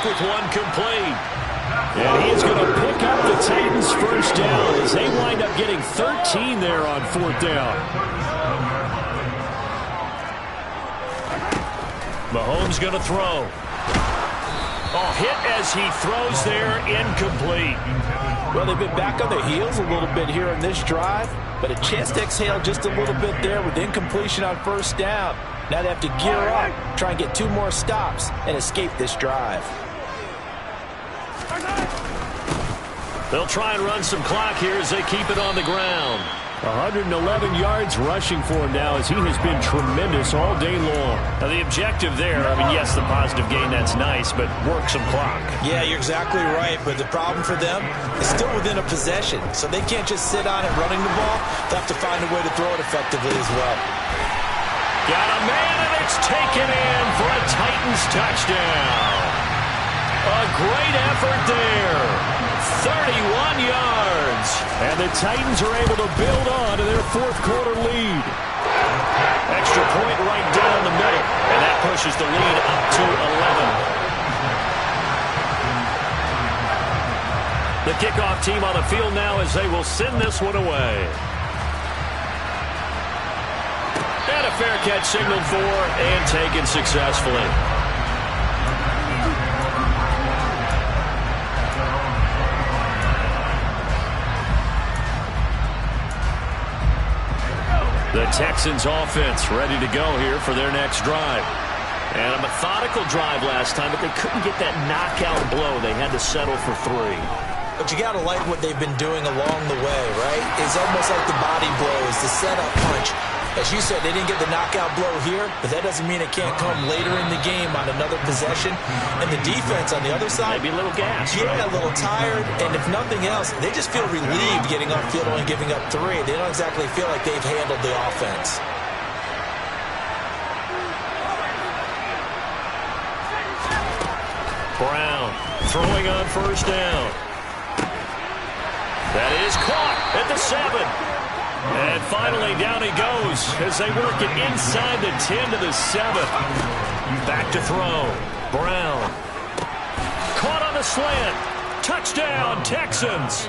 B: with one complete.
A: And he is going to pick up the Titans' first down as they wind up getting 13 there on 4th down.
B: Mahomes going to throw. Oh, hit as he throws there, incomplete.
C: Well, they've been back on their heels a little bit here in this drive, but a chance to exhale just a little bit there with incompletion on 1st down. Now they have to gear up, try and get 2 more stops, and escape this drive.
B: They'll try and run some clock here as they keep it on the ground.
A: 111 yards rushing for him now as he has been tremendous all day long.
B: Now the objective there, I mean, yes, the positive gain, that's nice, but work some clock.
F: Yeah, you're exactly right, but the problem for them is still within a possession, so they can't just sit on it running the ball. They'll have to find a way to throw it effectively as well.
B: Got a man, and it's taken in for a Titans touchdown. A great effort there. 31 yards.
A: And the Titans are able to build on to their 4th quarter lead.
B: Extra point right down the middle, and that pushes the lead up to 11. The kickoff team on the field now as they will send this one away. And a fair catch signaled for and taken successfully. The Texans offense ready to go here for their next drive. And a methodical drive last time, but they couldn't get that knockout blow. They had to settle for 3.
F: But you got to like what they've been doing along the way, right? It's almost like the body blows, the setup punch. As you said, they didn't get the knockout blow here, but that doesn't mean it can't come later in the game on another possession. And the defense on the other side,
B: maybe a little gas.
F: Yeah, a little tired. And if nothing else, they just feel relieved getting off field only giving up 3. They don't exactly feel like they've handled the offense.
B: Brown throwing on 1st down. That is caught at the 7. And finally, down he goes as they work it inside the 10 to the 7. Back to throw. Brown. Caught on the slant. Touchdown, Texans.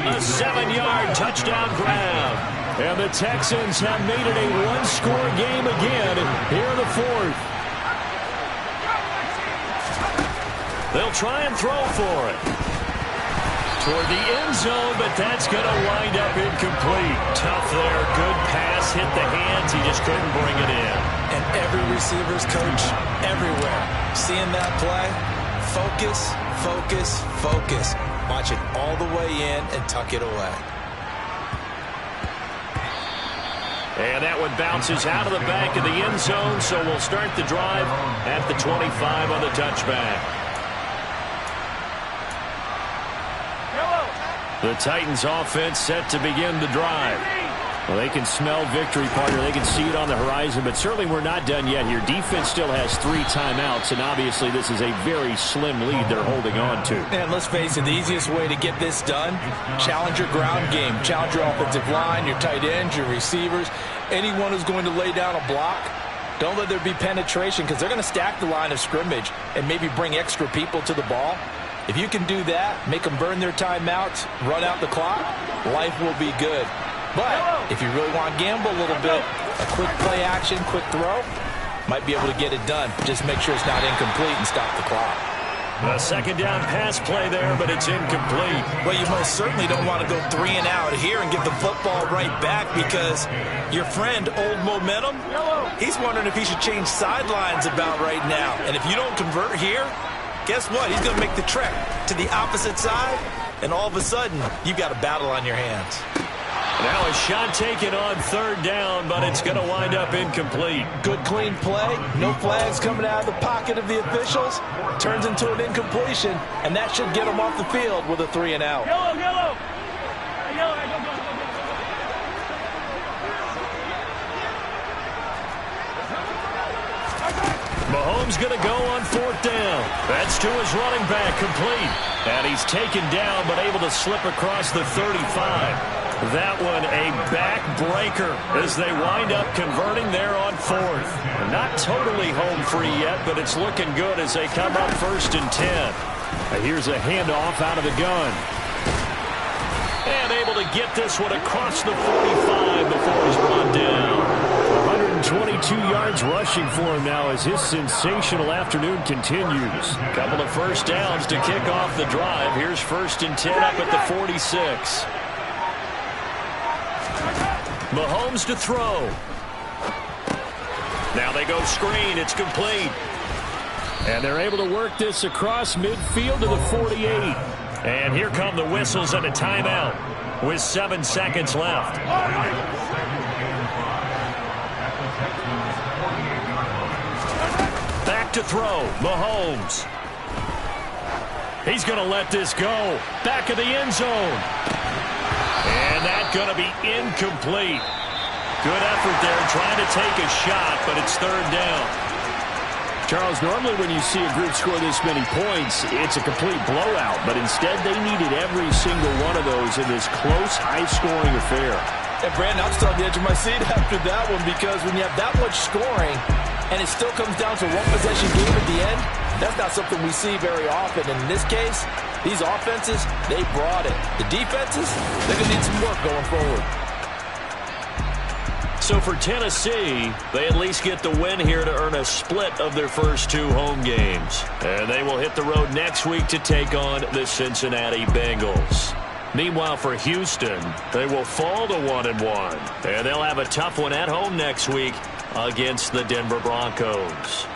B: A 7-yard touchdown grab.
A: And the Texans have made it a 1-score game again here in the 4th.
B: They'll try and throw for it. Toward the end zone, but that's going to wind up incomplete. Tough there. Good pass. Hit the hands. He just couldn't bring it in.
F: And every receiver's coach everywhere. Seeing that play, focus, focus, focus. Watch it all the way in and tuck it away.
B: And that one bounces out of the back of the end zone, so we'll start the drive at the 25 on the touchback. The Titans offense set to begin the drive.
A: Well, they can smell victory, partner. They can see it on the horizon, but certainly we're not done yet here. Defense still has 3 timeouts, and obviously this is a very slim lead they're holding on to.
C: And let's face it, the easiest way to get this done, challenge your ground game. Challenge your offensive line, your tight ends, your receivers, anyone who's going to lay down a block. Don't let there be penetration because they're going to stack the line of scrimmage and maybe bring extra people to the ball. If you can do that, make them burn their timeouts, run out the clock, life will be good. But if you really want to gamble a little bit, a quick play action, quick throw, might be able to get it done. Just make sure it's not incomplete and stop the clock.
B: A 2nd down pass play there, but it's incomplete.
F: Well, you most certainly don't want to go 3 and out here and give the football right back because your friend, Old Momentum, he's wondering if he should change sidelines about right now. And if you don't convert here, guess what? He's going to make the trek to the opposite side, and all of a sudden, you've got a battle on your hands.
B: Now a shot taken on 3rd down, but it's going to wind up incomplete.
C: Good, clean play. No flags coming out of the pocket of the officials. Turns into an incompletion, and that should get them off the field with a 3 and out.
E: Yellow, yellow. Yellow, go.
B: Mahomes going to go on 4th down. That's to his running back, complete. And he's taken down, but able to slip across the 35. That one a backbreaker as they wind up converting there on fourth. Not totally home free yet, but it's looking good as they come up 1st and 10.
A: Here's a handoff out of the gun.
B: And able to get this one across the 45 before he's brought down.
A: 122 yards rushing for him now as his sensational afternoon continues.
B: Couple of first downs to kick off the drive. Here's 1st and 10 up at the 46. Mahomes to throw. Now they go screen. It's complete.
A: And they're able to work this across midfield to the 48.
B: And here come the whistles and a timeout with 7 seconds left. Back to throw. Mahomes. He's going to let this go. Back of the end zone. And that's going to be incomplete. Good effort there trying to take a shot, but it's 3rd down.
A: Charles, normally when you see a group score this many points, it's a complete blowout. But instead, they needed every single one of those in this close, high-scoring affair.
C: And Brandon, I'm still on the edge of my seat after that one because when you have that much scoring and it still comes down to one possession game at the end, that's not something we see very often. And in this case, these offenses, they brought it. The defenses, they're going to need some work going forward.
B: So for Tennessee, they at least get the win here to earn a split of their first 2 home games. And they will hit the road next week to take on the Cincinnati Bengals. Meanwhile, for Houston, they will fall to 1-1. And they'll have a tough one at home next week against the Denver Broncos.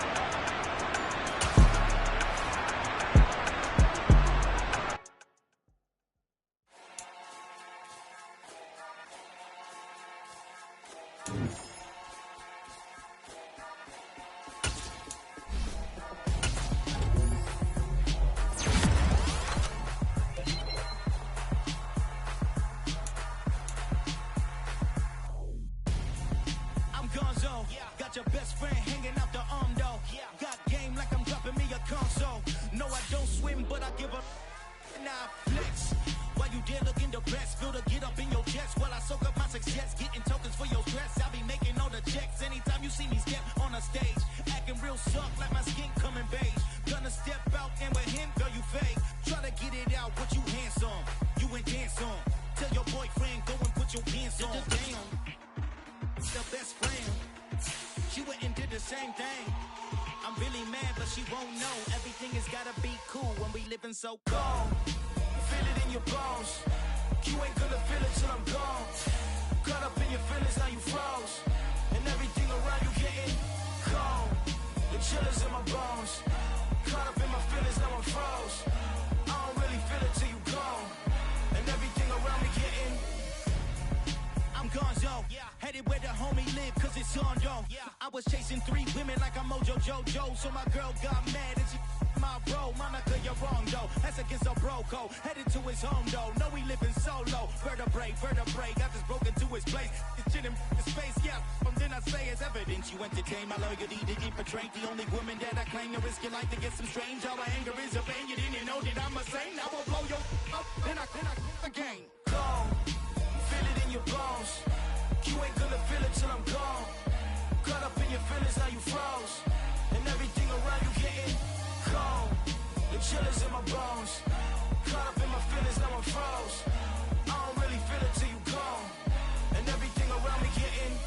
G: So cold, feel it in your bones. You ain't gonna feel it till I'm gone. Caught up in your feelings, now you froze. And everything around you getting cold. The chillers in my bones. Caught up in my feelings, now I'm froze. I don't really feel it till you gone. And everything around me getting I'm gonzo, headed where the homie live, cause it's on, yo. I was chasing 3 women like I'm Mojo Jojo. So my girl got mad and she my bro, Monica, you're wrong, though. That's against a bro code. Headed to his home, though. No, we living solo. Vertebrae. Got this broken to his place. It's shit in his face, yeah. From then I say it's evidence. You entertain my loyalty to get betrayed. The only woman that I claim to risk your life to get some strange. All my anger is a pain. You didn't know that I'm a saint. I will blow your up. Then I again. Cold. Feel it in your bones. You ain't gonna feel it till I'm gone. Caught up in your feelings, now you froze. And everything around you getting cold. The chillers in my bones. Caught up in my feelings, now I'm froze. I don't really feel it till you gone. And everything around me getting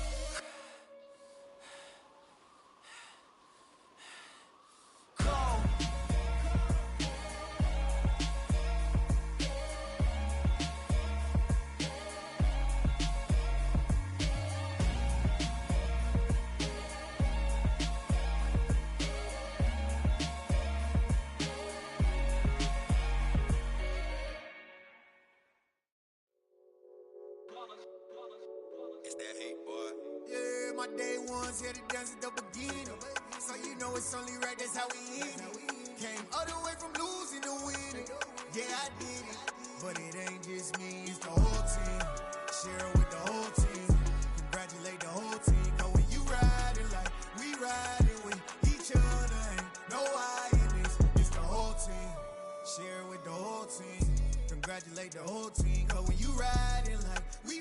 G: cold.
H: My day ones here to dance at the beginning. So you know it's only right, that's how we end it. Came all the way from losing to winning. Yeah, I did it. But it ain't just me, it's the whole team. Share it with the whole team. Congratulate the whole team. Cause when you riding like we riding with each other, ain't no hiding this. It's the whole team. Share it with the whole team. Congratulate the whole team. Cause when you riding like we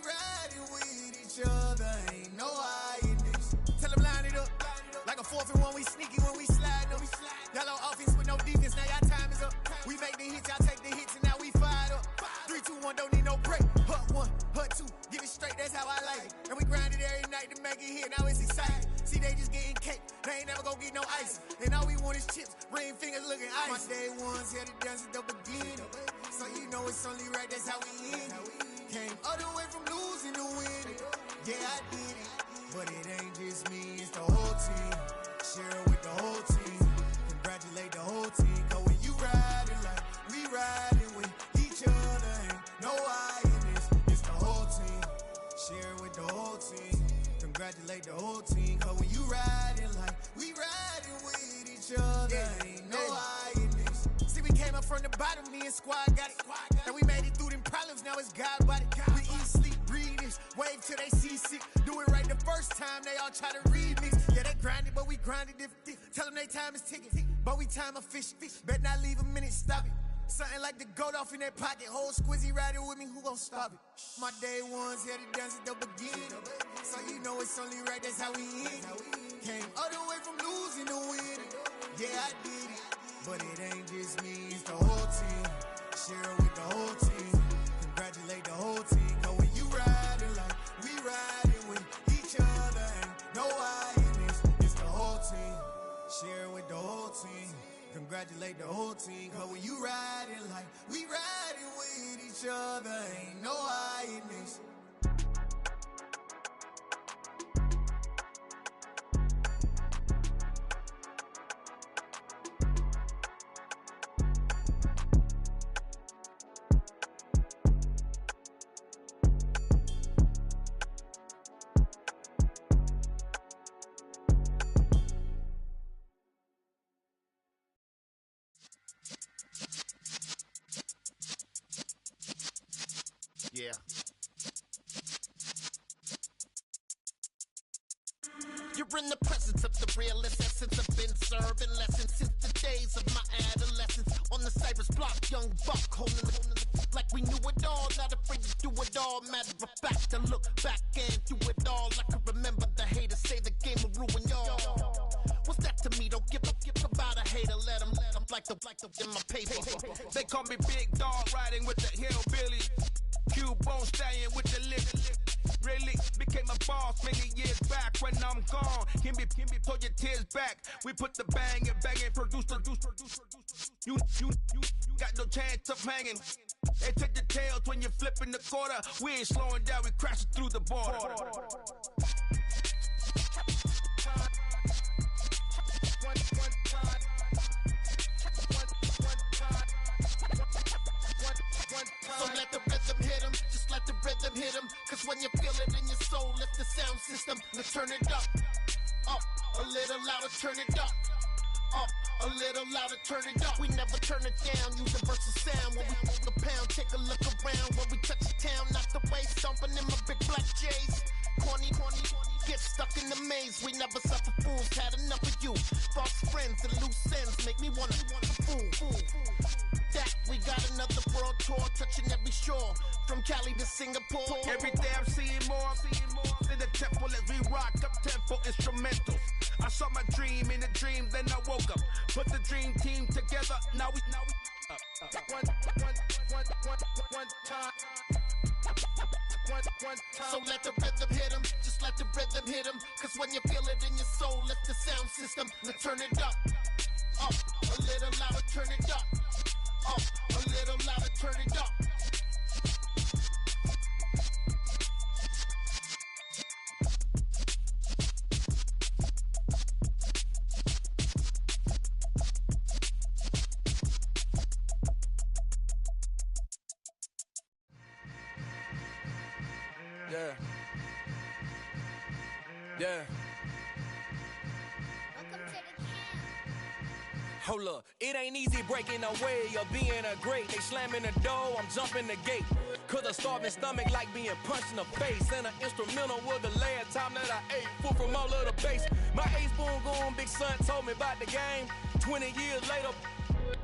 H: ice. And all we want is chips, ring fingers looking ice. My day ones here to dance at the beginning. So you know it's only right, that's how we end it. Came all the way from losing to winning. Yeah, I did it. But it ain't just me, it's the whole team. Share it with the whole team. Congratulate the whole team. Cause when you riding like we riding with each other, ain't no I in this. It's the whole team. Share it with the whole team. Congratulate the whole team. Cause when you riding like we riding with each other, ain't no I in this. See, we came up from the bottom, me and squad got it. And we made it through them problems, now it's God body. We eat, sleep, breathe this. Wave till they see sick. Do it right the first time, they all try to remix. Yeah, they grinded, but we grinded different. Tell them they time is ticking, but we time a fish. Bet not leave a minute, stop it. Something like the goat off in that pocket. Whole squizzy riding with me, who gon' stop it? My day ones here to dance at the beginning. So you know it's only right, that's how we end it. Came all the way from losing to winning. Yeah, I did it. But it ain't just me, it's the whole team. Share it with the whole team. Congratulate the whole team. Cause when you riding like we riding with each other, ain't no I in this. It's the whole team. Share it with the whole team. Congratulate the whole team. Cause when you riding like we riding with each other, ain't no I in this.
I: Yeah. You're in the presence of the realest essence. I've been serving lessons since the days of my adolescence. On the Cypress block, young buck holding the like we knew it all. Not afraid to do it all. Matter of fact, to look back and do it all. I can remember the haters say the game will ruin y'all. What's that to me? Don't give about a hater. Let them like the in my paper.
J: They call me Big Dog, riding with the hillbilly. Cubone stallion with the lip. Really became a boss many years back. When I'm gone, can be pull your tears back. We put the bang and produce. You got no chance of hanging. They take the tails when you're flipping the quarter. We ain't slowing down, we crashing through the border.
I: So let the rhythm hit him, just let the rhythm hit him. Cause when you feel it in your soul, lift the sound system. Let's turn it up, a little louder, turn it up, a little louder, turn it up. We never turn it down, using versatile sound. When we hold the pound, take a look around. When we touch the town, knock the way, stomping in my big black J's. Corny, get stuck in the maze. We never suffer fools, had enough of you. False friends and loose ends make me wanna fool. That we got another world tour, touching every shore, from Cali to Singapore.
J: Every day I'm seeing more in the temple as we rock up tempo instrumentals. I saw my dream in a dream, then I woke up. Put the dream team together, now we one time.
I: So let the rhythm hit him, just let the rhythm hit him. Cause when you feel it in your soul, lift the sound system. Let's turn it up, a little louder, turn it up, a little louder, turn it up.
K: Yeah. Hold up, it ain't easy breaking away or being a great. They slamming the door, I'm jumping the gate. Cause a starving stomach like being punched in the face. And an instrumental was the last time that I ate food from all of the bass. My ace boom goon, big son told me about the game. 20 years later,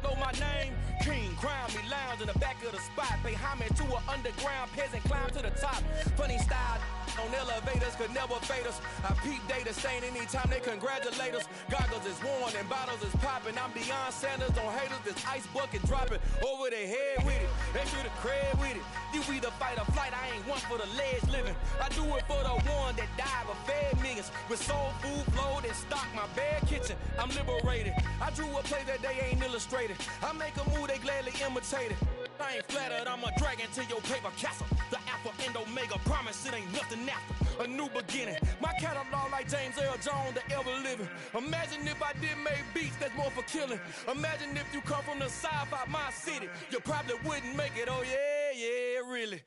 K: know my name. King crown me lounge in the back of the spot. Pay homage to an underground peasant, climb to the top. Funny style on elevators could never fade us. I peep data stain anytime they congratulate us. Goggles is worn, morning, bottles is popping. I'm Deion Sanders on haters, this ice bucket dropping over their head with it. They should have cred with it. You either fight or flight, I ain't one for the ledge living. I do it for the one that died but fed millions. With soul food flowed and stock my bad kitchen. I'm liberated. I drew a play that they ain't illustrated. I make a move, they gladly imitate it. I ain't flattered, I'm a dragon to your paper castle. The Alpha and Omega, promise it ain't nothing after. A new beginning. My catalog like James Earl Jones, the ever living. Imagine if I did make beats that's more for killing. Imagine if you come from the south out my city. You probably wouldn't make it, oh yeah, really.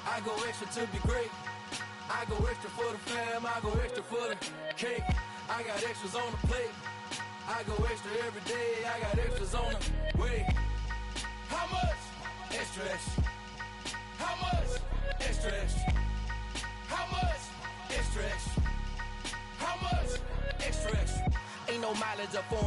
K: I go extra to be great. I go extra for the fam, I go extra for the cake. I got extras on the plate. I go extra every day, I got extras on the way. How much? Extra, extra. How much? Extra, extra. How much? Extra, extra. How much? Extra, extra. Ain't no mileage of $4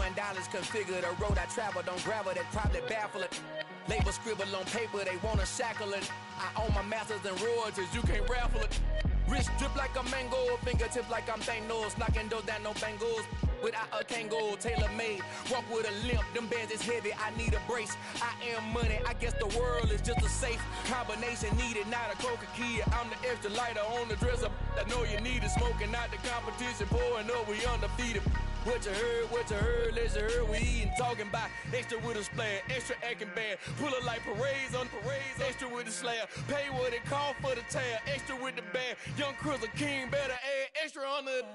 K: configure the road I travel. Don't gravel, that probably baffle it. Label scribble on paper, they wanna shackle it. I own my masters and royalties, you can't raffle it. Wrist drip like a mango, fingertips like I'm Thanos. Knocking those down, no bangles. Without a Kango, tailor-made. Walk with a limp, them bands is heavy, I need a brace. I am money, I guess the world is just a safe combination needed, not a Coca-Cola. I'm the extra lighter on the dresser. I know you need it, smoking out the competition, pouring up, we undefeated. What you heard, let's heard, we eating, talking about extra with a splash, extra acting bad. Pull it like parades on parades, extra with the slab. Pay what it cost for the tab, extra with the bag. Young Cruiser King, better add extra on the.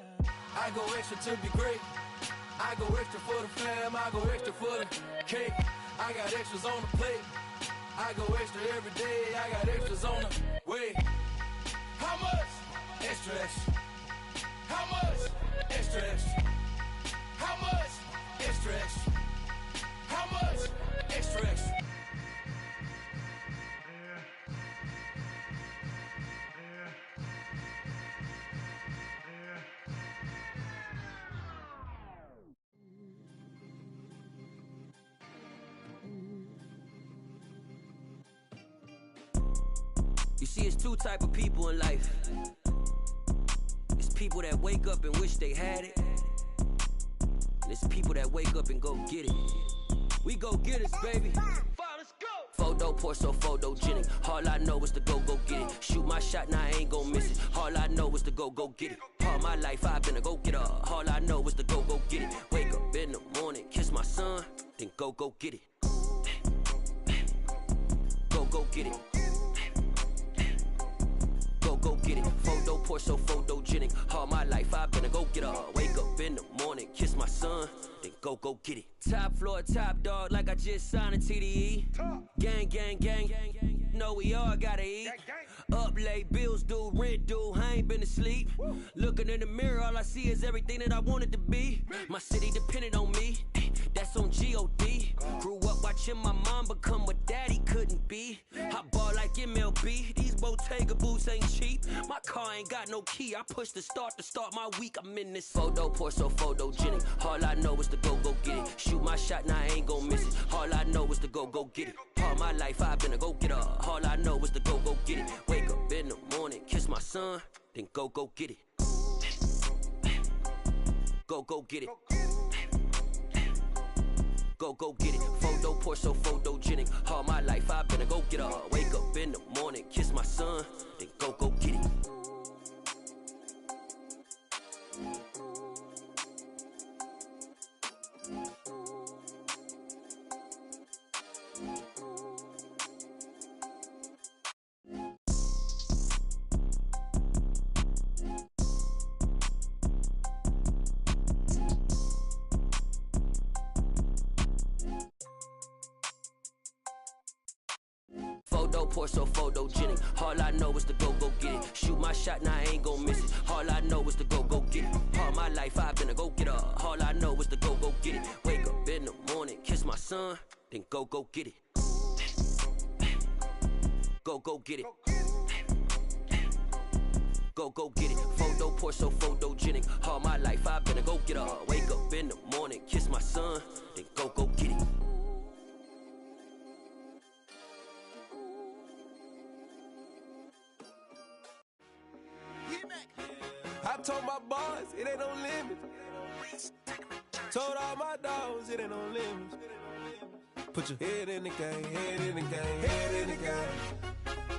K: I go extra to be great. I go extra for the fam, I go extra for the cake. I got extras on the plate. I go extra every day, I got extras on the way. How much? Extra, extra. How much? Extra, extra. How much? Extra, extra. How much? Extra, extra.
L: You see, it's two type of people in life. It's people that wake up and wish they had it. And it's people that wake up and go get it. We go get it, baby. Photo poor, so photogenic. All I know is to go get it. Shoot my shot, now I ain't gon' miss it. All I know is to go get it. All my life I've been a go-getter. All I know is to go get it. Wake up in the morning, kiss my son, then go get it. Go get it. Go get it. Photo poor, so photogenic. All my life I've been a go-getter. Wake up in the morning, kiss my son, then go get it. Top floor, top dog, like I just signed a TDE. Gang, gang, gang. Know we all gotta eat. Up late, bills due, rent due, I ain't been asleep. Looking in the mirror, all I see is everything that I wanted to be. My city depended on me, that's on G.O.D. Grew up watching my mom become what daddy couldn't be. I ball like MLB, these Bottega boots ain't cheap. My car ain't got no key, I push the start to start my week. I'm in this photo poor, so photogenic. All I know is to go get it. Shoot my shot, now I ain't gon' miss it. All I know is to go get it. All my life I've been a go-getter. All I know is to go get it. Wake up in the morning, kiss my son, then go get it. Go get it. Go get it. Photo poor, so photogenic. All my life I've been a go-getter. Wake up in the morning, kiss my son, then go get it. Photo poor, so photogenic. All I know is to go get it. Shoot my shot, now I ain't gon' miss it. All I know is to go get it. All my life I've been a go-getter. All I know is to go get it. Wake up in the morning, kiss my son, then go get it. Go get it. Go get it. Photo poor, so photogenic. All my life I've been a go-getter. Wake up in the morning, kiss my son, then go get it.
J: I told my boys, it ain't no limit.
M: Told all my dogs it ain't no limits. Put your head in the game, head in the game, head in the game.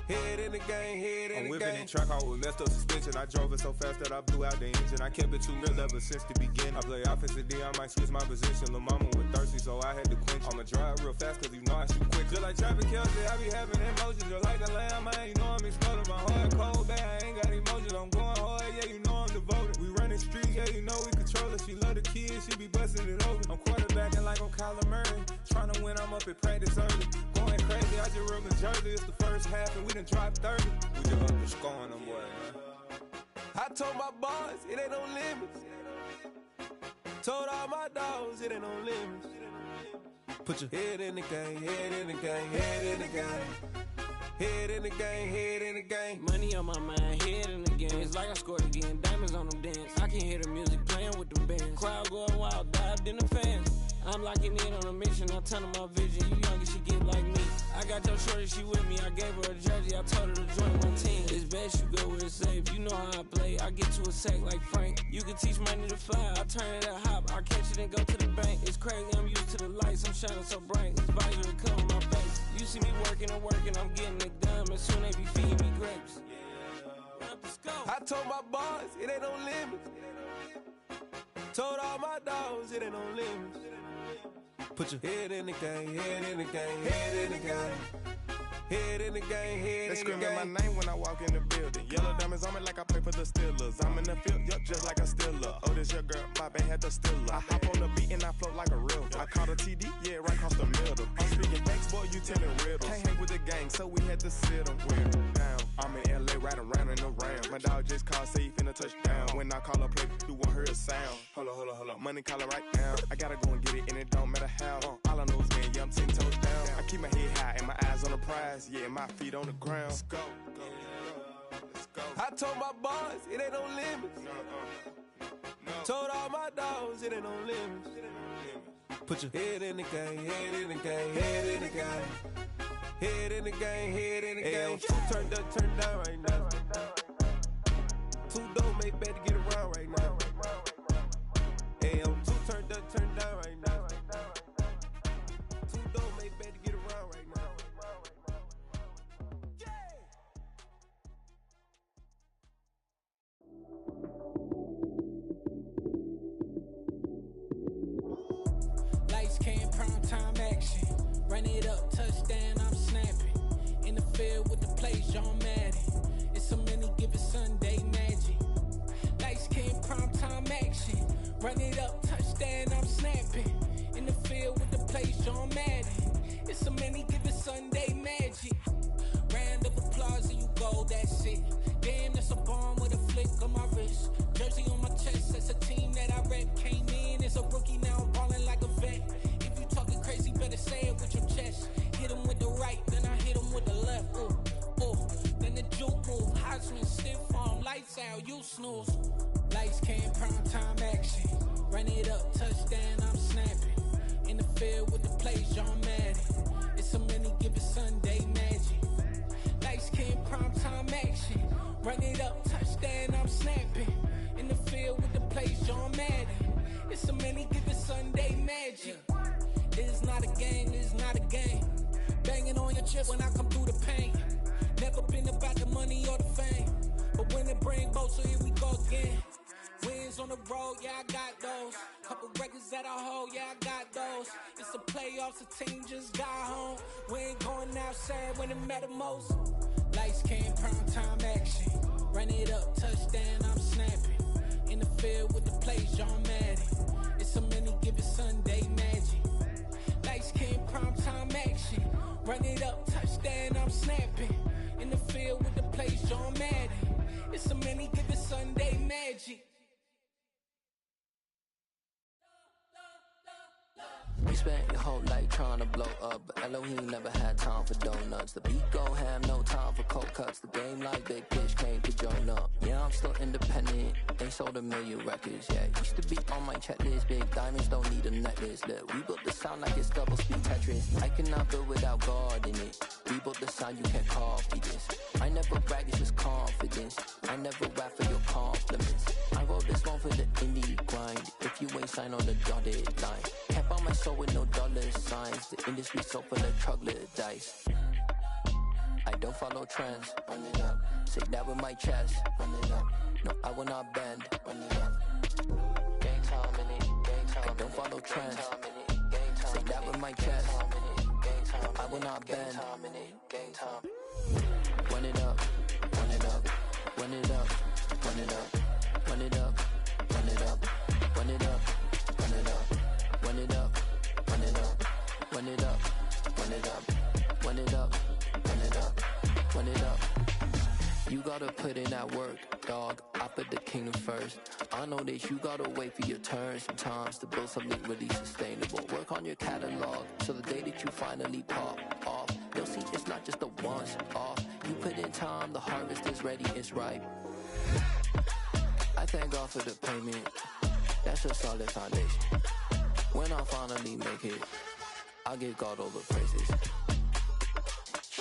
M: Head in the game, head in the game. I'm whipping the track out with messed up suspension. I drove it so fast that I blew out the engine. I kept it too real ever since the beginning. I play offensive D, I might switch my position. Lil' mama was thirsty, so I had to quench. I'ma drive real fast, cause you know I shoot quick. Just like Travis Kelce, I be having emotions. Just like the lamb, man, you know I'm exploding. My heart cold, bad, I ain't got emotions. I'm going hard, yeah, you know I'm devoted. We running streets, yeah, you know we control it. She love the kids, she be busting it open. I'm quarterbacking like I'm Kyler Murray. Trying to win, I'm up at practice early. Going crazy, I just rub in Jersey. It's the first half and we done dropped 30. We just up and scoring them, boy, man. I told my boys, it ain't no limits. Told all my dogs, it ain't no limits. Put your head in the game, head in the game, head in the game. Head in the game, head in the game.
N: Money on my mind, head in the game. It's like I scored again, diamonds on them dance. I can hear the music playing with them bands. Crowd going wild, dived in the fans. I'm locking in on a mission, I tell her my vision. You younger, she get like me. I got your shorty, she with me. I gave her a jersey, I told her to join my team. It's best you go where it's safe. You know how I play, I get to a sack like Frank. You can teach money to fly, I turn it up hop. I catch it and go to the bank. It's crazy, I'm used to the lights, I'm shining so bright. This visor will cover my face. You see me working and working, I'm getting it done. And soon they be feeding me grapes.
M: I told my boys, it ain't no limits. Told all my dogs, it ain't no limits. Put your head in the game, head in the game, head in the game. Head in the game, head in the game. They screaming my name when I walk in the building. Yellow diamonds on me like I play for the Steelers. I'm in the field, yup, just like a Steeler. Oh, this your girl, my band had the Steeler. I hop on the beat and I float like a real. I caught a TD, yeah, right across the middle. I'm speaking facts, boy, you telling riddles. Can't hang with the gang, so we had to sit them down. I'm in LA, riding around and around. My dog just called, say he finna touchdown. When I call a play, you won't hear a sound. Hold up, money calling right now. I gotta go and get it, and it don't matter how. All I know is, man, yeah, I'm 10 toes down. I keep my head high and my eyes on the prize. Yeah, my feet on the ground. Let's go. Let's go. I told my boys, it ain't no limits. No. Told all my dogs, it ain't no limits. Put your head in the game, head in the game, head in the game. Head in the game, head in the game. Turned up, turned down right now. Two dope made better get around right now. Hey, I'm two turned up, turned down right now. Two dope made better get around right now.
N: Lights, cam, prime time action. Run it up, touchdown, I'm snapping. In the field with the plays, John Madden. It's so many, give it Sunday magic. Lights, cam, prime time action. Run it up, touchdown, I'm snapping. In the field with the plays, John Madden. It's so many, give it Sunday magic. Round of applause and you go, that's it. Damn, that's a bomb with a flick on my wrist. Jersey on my chest, that's a team that I rep. Came in as a rookie, now I'm ballin' like a vet. If you talking crazy, better say it with your chest. Hit him with the right, then I hit him with the left. Then the juke move, Heisman, stiff arm, lights out, you snooze. Lights, cam, prime time action. Run it up, touchdown, I'm snapping. In the field with the plays, John Madden. It's so many, give it Sunday magic. Lights, cam, prime time action. Run it up, touchdown, I'm snapping. In the field with the plays, John Madden. It's so many, give it Sunday magic. It is not a game, it is not a game. Banging on your chest when I come through the pain. Never been about the money or the fame. But when it bring both, so here we go again. Wins on the road, yeah, I got those. Couple records that I hold, yeah, I got those. It's the playoffs, the team just got home. We ain't going outside when it matter most. Lights, cam, prime time action. Run it up, touchdown, I'm snapping. In the field with the plays, John Madden. It's so many, give it Sunday magic. Lights, cam, prime time action. Run it up, touchdown, I'm snapping. In the field with the plays, John Madden. It's so many, give it Sunday magic.
O: spent your whole life trying to blow up, but Elohim never had time for donuts. The beat go ham, no time for cold cuts. The game like Big Fish came to join up. Yeah, I'm still independent, ain't sold a million records yet. Used to be on my checklist, big diamonds don't need a necklace. Look, we built the sound like it's double speed Tetris. I cannot build without God in it. We built the sound, you can't copy this. I never brag, it's just confidence. I never rap for your compliments. I wrote this one for the indie grind. If you ain't signed on the dotted line, can't buy my soul with no dollar signs. The industry so full of troglodytes. I don't follow trends. Run it up. Say that with my chest. Run it up. No, I will not bend. Run it up. Gang time in it. Gang time. I don't follow trends. Say that with my chest. I will not bend. Gang time. Run it up. Run it up. Run it up. Run it up. Run it up. Run it up. Run it up. Run it up. Run it up. Run it up. Run it up. Run it up. Run it up. Run it up. Run it up. You gotta put in that work, dog. I put the kingdom first. I know that you gotta wait for your turn sometimes to build something really sustainable. Work on your catalog, so the day that you finally pop off, you'll see it's not just a once off. You put in time, the harvest is ready, it's ripe. I thank God for the payment. That's a solid foundation. When I finally make it, I'll give God all the praises.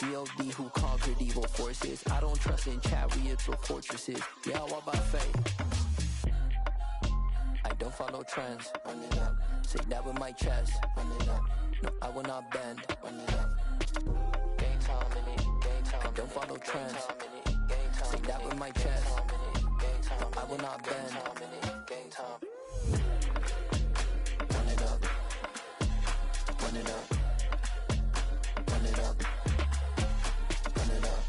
O: G.O.D. who conquered evil forces. I don't trust in chariots or fortresses. Yeah, I walk by faith. I don't follow trends. Run it up. Say that with my chest. Run it up. No, I will not bend. Run it up. Game time in it. Game time. I don't follow trends. Say that with my chest. No, I will not bend. Game time. Run it up. Run it up. Run it up. Run it up.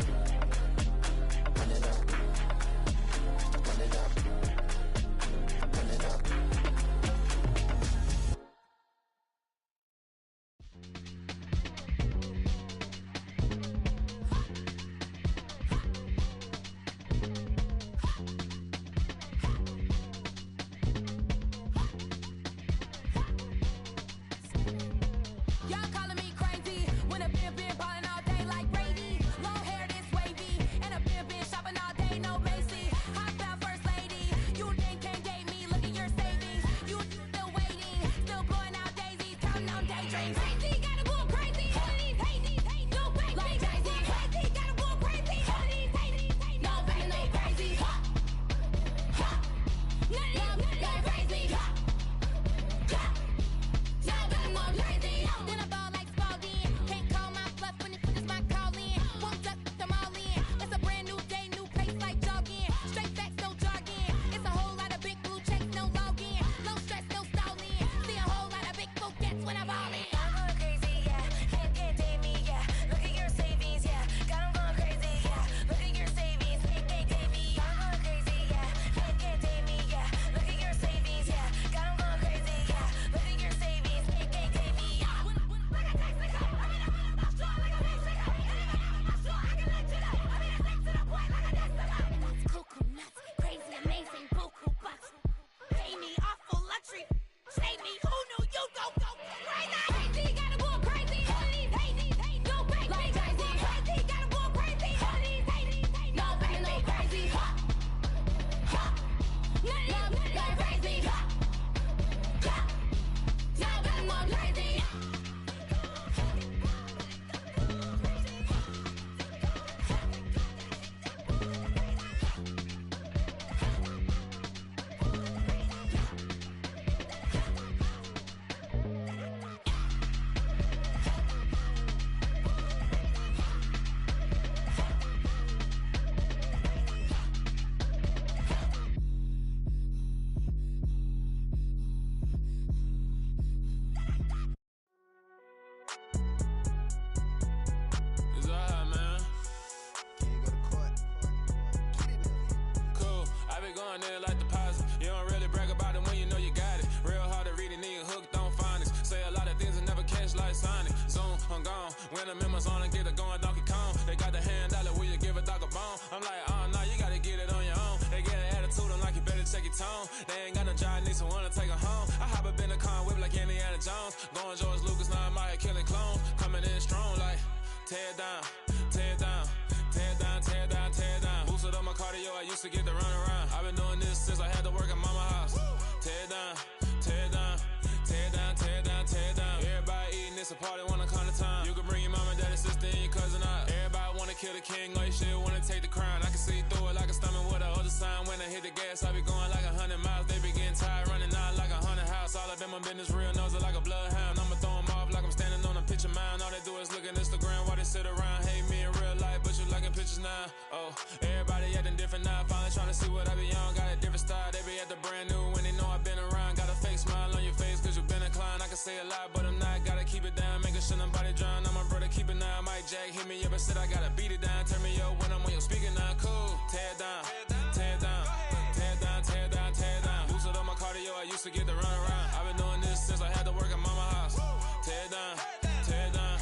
O: Run it up. Run it up. Run it up.
P: They ain't got no job, need someone to take her home. I hop up in the car, whip like Indiana Jones. Going George
M: tear it down, tear it down, tear it down, tear it down, tear it down. Boosted up my cardio, I used to get to run around. I've been doing this since I had to work at mama house. Tear it down, tear it down, tear it down, tear it down, tear it down. Everybody eating, it's a party, one kind of time. You can bring your mama, daddy, sister, and your cousin out. Everybody wanna kill the king, or you shit wanna take the crown. I can see through it like a stomach with a other sign. When I hit the gas, I be going like 100 miles. They be getting tired, running out like 100 house. All up in my business, real nose like a bloodhound. I'ma throw them off like I'm standing on a picture mound. All they do is look at Instagram while they sit around. Hate me in real life, but you liking pictures now. Oh, everybody acting different now. Finally trying to see what I be on. Got a different style, they be at the brand new when they know I've been around. Got a fake smile on your face cause you been inclined. I can say a lot, but I'm not. Gotta keep it down, making sure nobody drown. I'm my brother, keep it now. Mike Jack hit me up and said I gotta beat it down. Turn me up when I'm on your speaker now. Cool, tear it down, tear it down, tear it down, tear it down, tear it down. Boosted up my cardio, I used to get to run around. I've been doing this since I had to work at mama house. Tear it down, tear it down,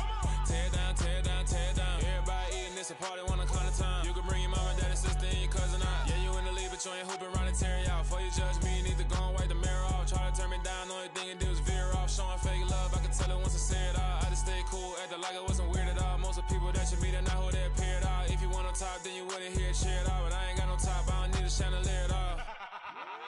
M: tear it down, tear it down, tear it down. Everybody eating, it's a party, one kind of time. You can bring your mama, daddy, sister, and your cousin out. Yeah, you in the league, but you ain't hooping around and tear it out. Before you judge me, you need to go and wipe the mirror off. Try to turn me down, only thing you do is veer off. Showing fake love, I can tell it once I say it all. I just stay cool, acting like it wasn't weird at all. Most of the people that you meet are not who they appear at all. If you want on top, then you wouldn't hear it cheer at all. But I ain't got no top, I don't need a chandelier at all.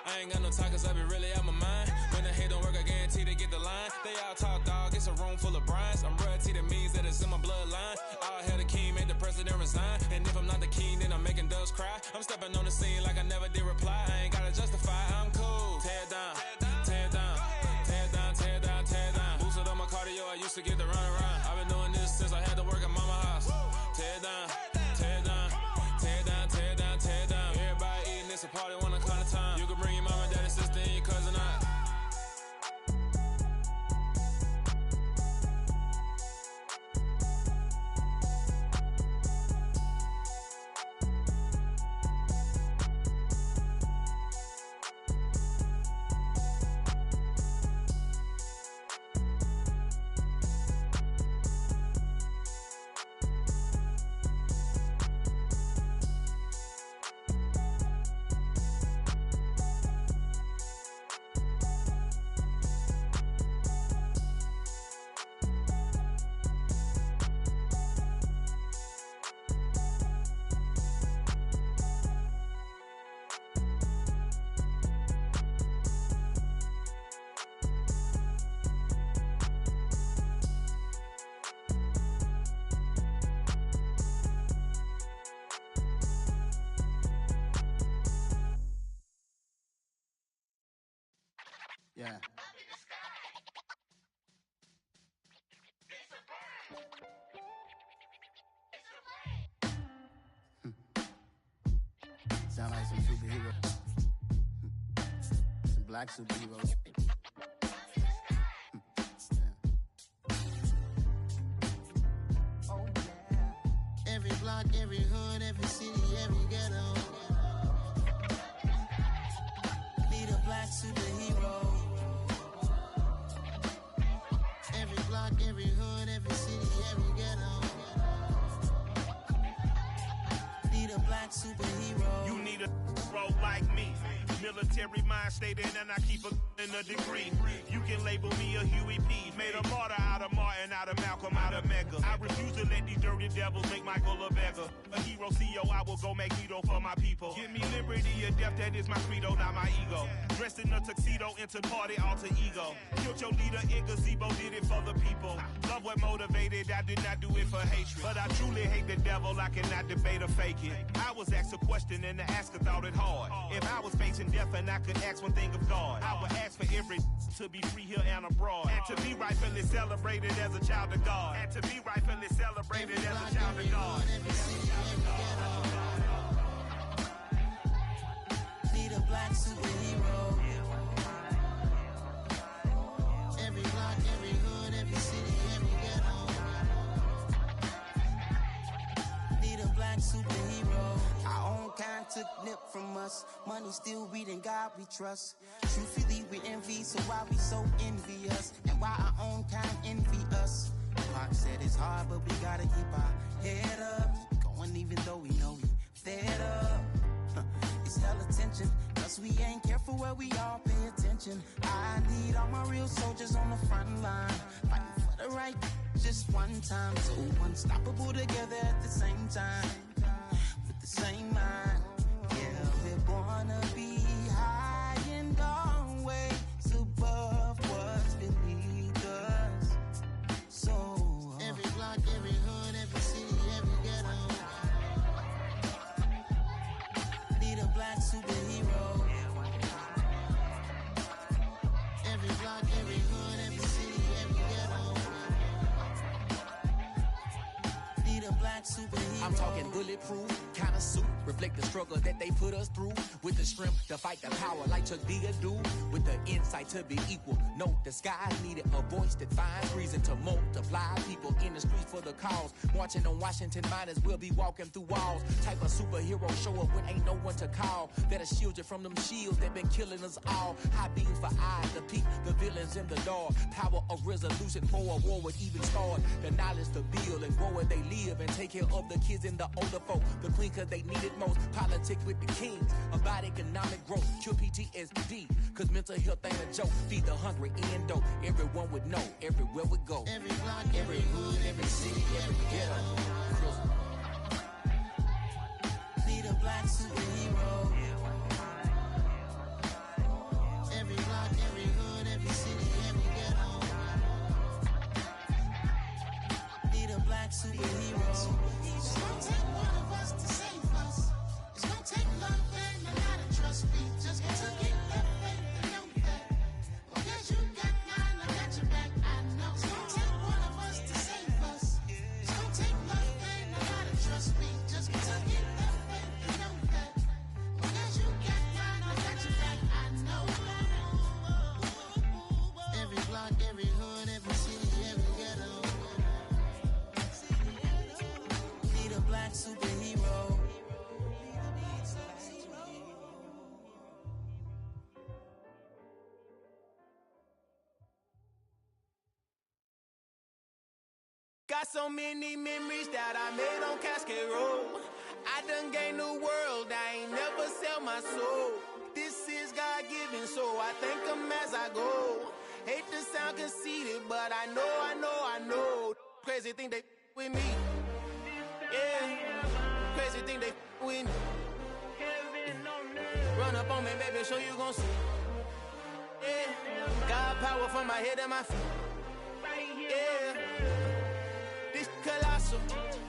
M: I ain't got no talk cause I be really out my mind. When the hate don't work, I guarantee they get the line. They all talk dog, it's a room full of Bryans. I'm royalty, that means that it's in my bloodline. All hell the king, made the president resign. And if I'm not the king, then I'm making doves cry. I'm stepping on the scene like I never did reply. I ain't gotta justify, I'm cool. Tear it down, tear it down, tear it down, tear it down, tear it down. Boosted up my cardio, I used to get to run around. I've been doing this since I had to work at mama house. Tear it down, tear it down, tear it down, tear it down, tear it down. Everybody eating, it's a party, one kind of time. You can bring your mama, daddy, sister, and your cousin out.
P: Yeah. Sound like some superheroes. Some black superheroes. Oh yeah. Every block, every hood, every city, every ghetto. Need a black superhero. Every block, every hood, every city, every ghetto. Need a black superhero.
Q: You need a role like me. Military mind stated, and I keep a degree. You can label me a Huey P. Made a martyr out of Martin, out of Malcolm, out of Mega. I refuse to let these dirty devils make Michael a beggar. A hero CEO, I will go Magneto for my people. Give me liberty or death, that is my credo, not my ego. Dressed in a tuxedo, into party, alter ego. Killed your leader in gazebo, did it for the people. Love what motivated, I did not do it for hatred. But I truly hate the devil, I cannot debate or fake it. I was asked a question and the asker thought it hard. If I was facing death and I could ask one thing of God, I would ask for every to be free here and abroad. And to be rightfully celebrated as a child of God. And to be rightfully celebrated as a child of God.
H: Need a black superhero. Every block, every hood, every city, every ghetto. Need a black superhero. Our own kind took nip from us. Money still reading God we trust. Truthfully we envy, so why we so envious? And why our own kind envy us? Pac said it's hard, but we gotta keep our head up. Going even though we know we fed up. It's hella tension, cause we ain't careful where we all pay attention. I need all my real soldiers on the front line, fighting for the
P: right just one time. So unstoppable together at the same time, with the same mind. Yeah, we're born to be high and always above what's beneath us. So
I: every block, every hood, every city, every ghetto
P: need a black superhero.
I: Every block, every hood, every city, every ghetto
P: need a black superhero.
R: I'm talking bulletproof kind of suit, reflect the struggle that they put us through, with the strength to fight the power like Chuck D do, with the insight to be equal. No disguise needed, a voice that finds reason to multiply. People in the streets for the cause, marching on Washington miners will be walking through walls. Type of superhero show up when ain't no one to call, that'll shield you from them shields that been killing us all. High beams for eyes to peek the villains in the dark, power of resolution for a war would even start. The knowledge to build and grow where they live and take care of the kids and the older folk. The queen cause they need it most, politic with the kings, about economic growth, cure PTSD, cause mental health ain't a joke. Feed the hungry and dope, everyone would know, everywhere we go.
I: Every block, every hood, every city, every ghetto
P: need a black superhero.
I: Every block, every hood, every city, every ghetto
P: need a black superhero.
I: It's gonna take one of us to save us. It's gonna take love and a lot of trust. We just got to get that faith and know that. Oh, yes, you got mine, I got your back, I know. It's gonna take one of us to save us. It's gonna take love and a lot of trust. We just got to get that faith and know that. Oh, yes, you got mine, I got your back, I know. Every block, every hood, every city, every ghetto
P: need a black superhero.
K: Got so many memories that I made on Cascade Road. I done gained the world, I ain't never sell my soul. This is God-given, so I thank him as I go. Hate to sound conceited, but I know. Crazy thing they with me. Yeah, crazy thing they with me. Run up on me, baby, show you gon' see. Yeah, got power from my head and my feet. Yeah, this colossal.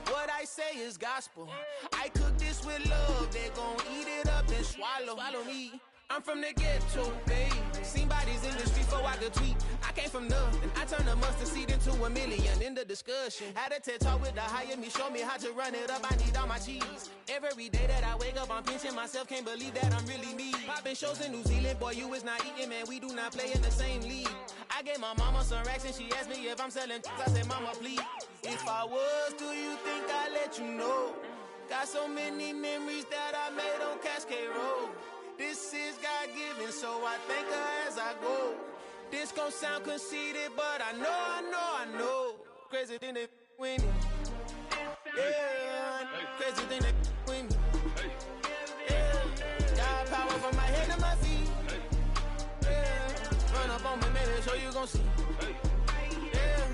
K: What I say is gospel. I cook this with love, they gon' eat it up and swallow me. I'm from the ghetto, babe. Seen bodies in the street before I could tweet. I came from nothing. I turned a mustard seed into a million in the discussion. Had a TED talk with the higher me, show me how to run it up. I need all my cheese. Every day that I wake up, I'm pinching myself. Can't believe that I'm really me. Popping shows in New Zealand, boy, you is not eating, man. We do not play in the same league. I gave my mama some racks and she asked me if I'm selling. I said, mama, please. If I was, do you think I'd let you know? Got so many memories that I made on Cascade Road. This is God-given, so I thank her as I go. This gon' sound conceited, but I know. Crazy thing they with me. Yeah, crazy thing they with me. Yeah, got power from my head to my feet. Yeah, run up on me, maybe so you gon' see. Yeah.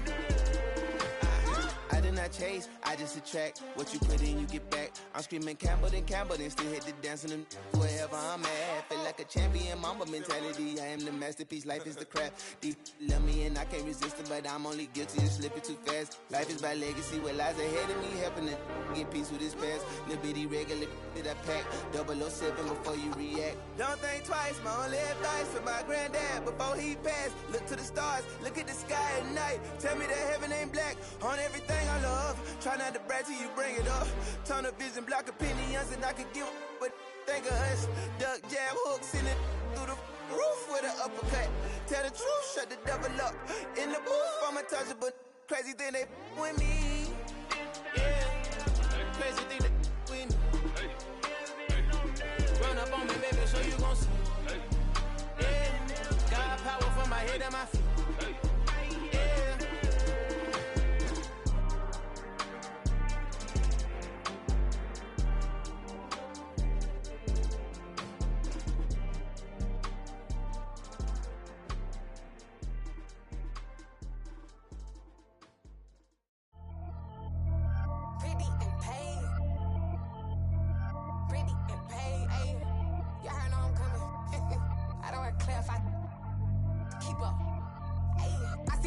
S: I did not chase, I just attract. What you put in, you get back. I'm screaming Campbell, then still hit the dance and wherever I'm at. Feel like a champion, mamba mentality. I am the masterpiece, life is the crap. Deep love me and I can't resist it, but I'm only guilty of slipping too fast. Life is by legacy, what lies ahead of me, helping to get peace with this past. Little bitty regular that I pack, 007 before you react. Don't think twice, my only advice for my granddad before he passed. Look to the stars, look at the sky at night. Tell me that heaven ain't black on everything I love. Try not to brag till you bring it up. Tunnel vision, block opinions, and I could give but think of us. Duck jab hooks in it through the roof with an uppercut. Tell the truth, shut the devil up. In the booth, I'm untouchable. Crazy thing they with me.
K: Yeah, crazy thing they with me. Run up on me, baby, so you gon' see. Yeah, got power from my head and my feet.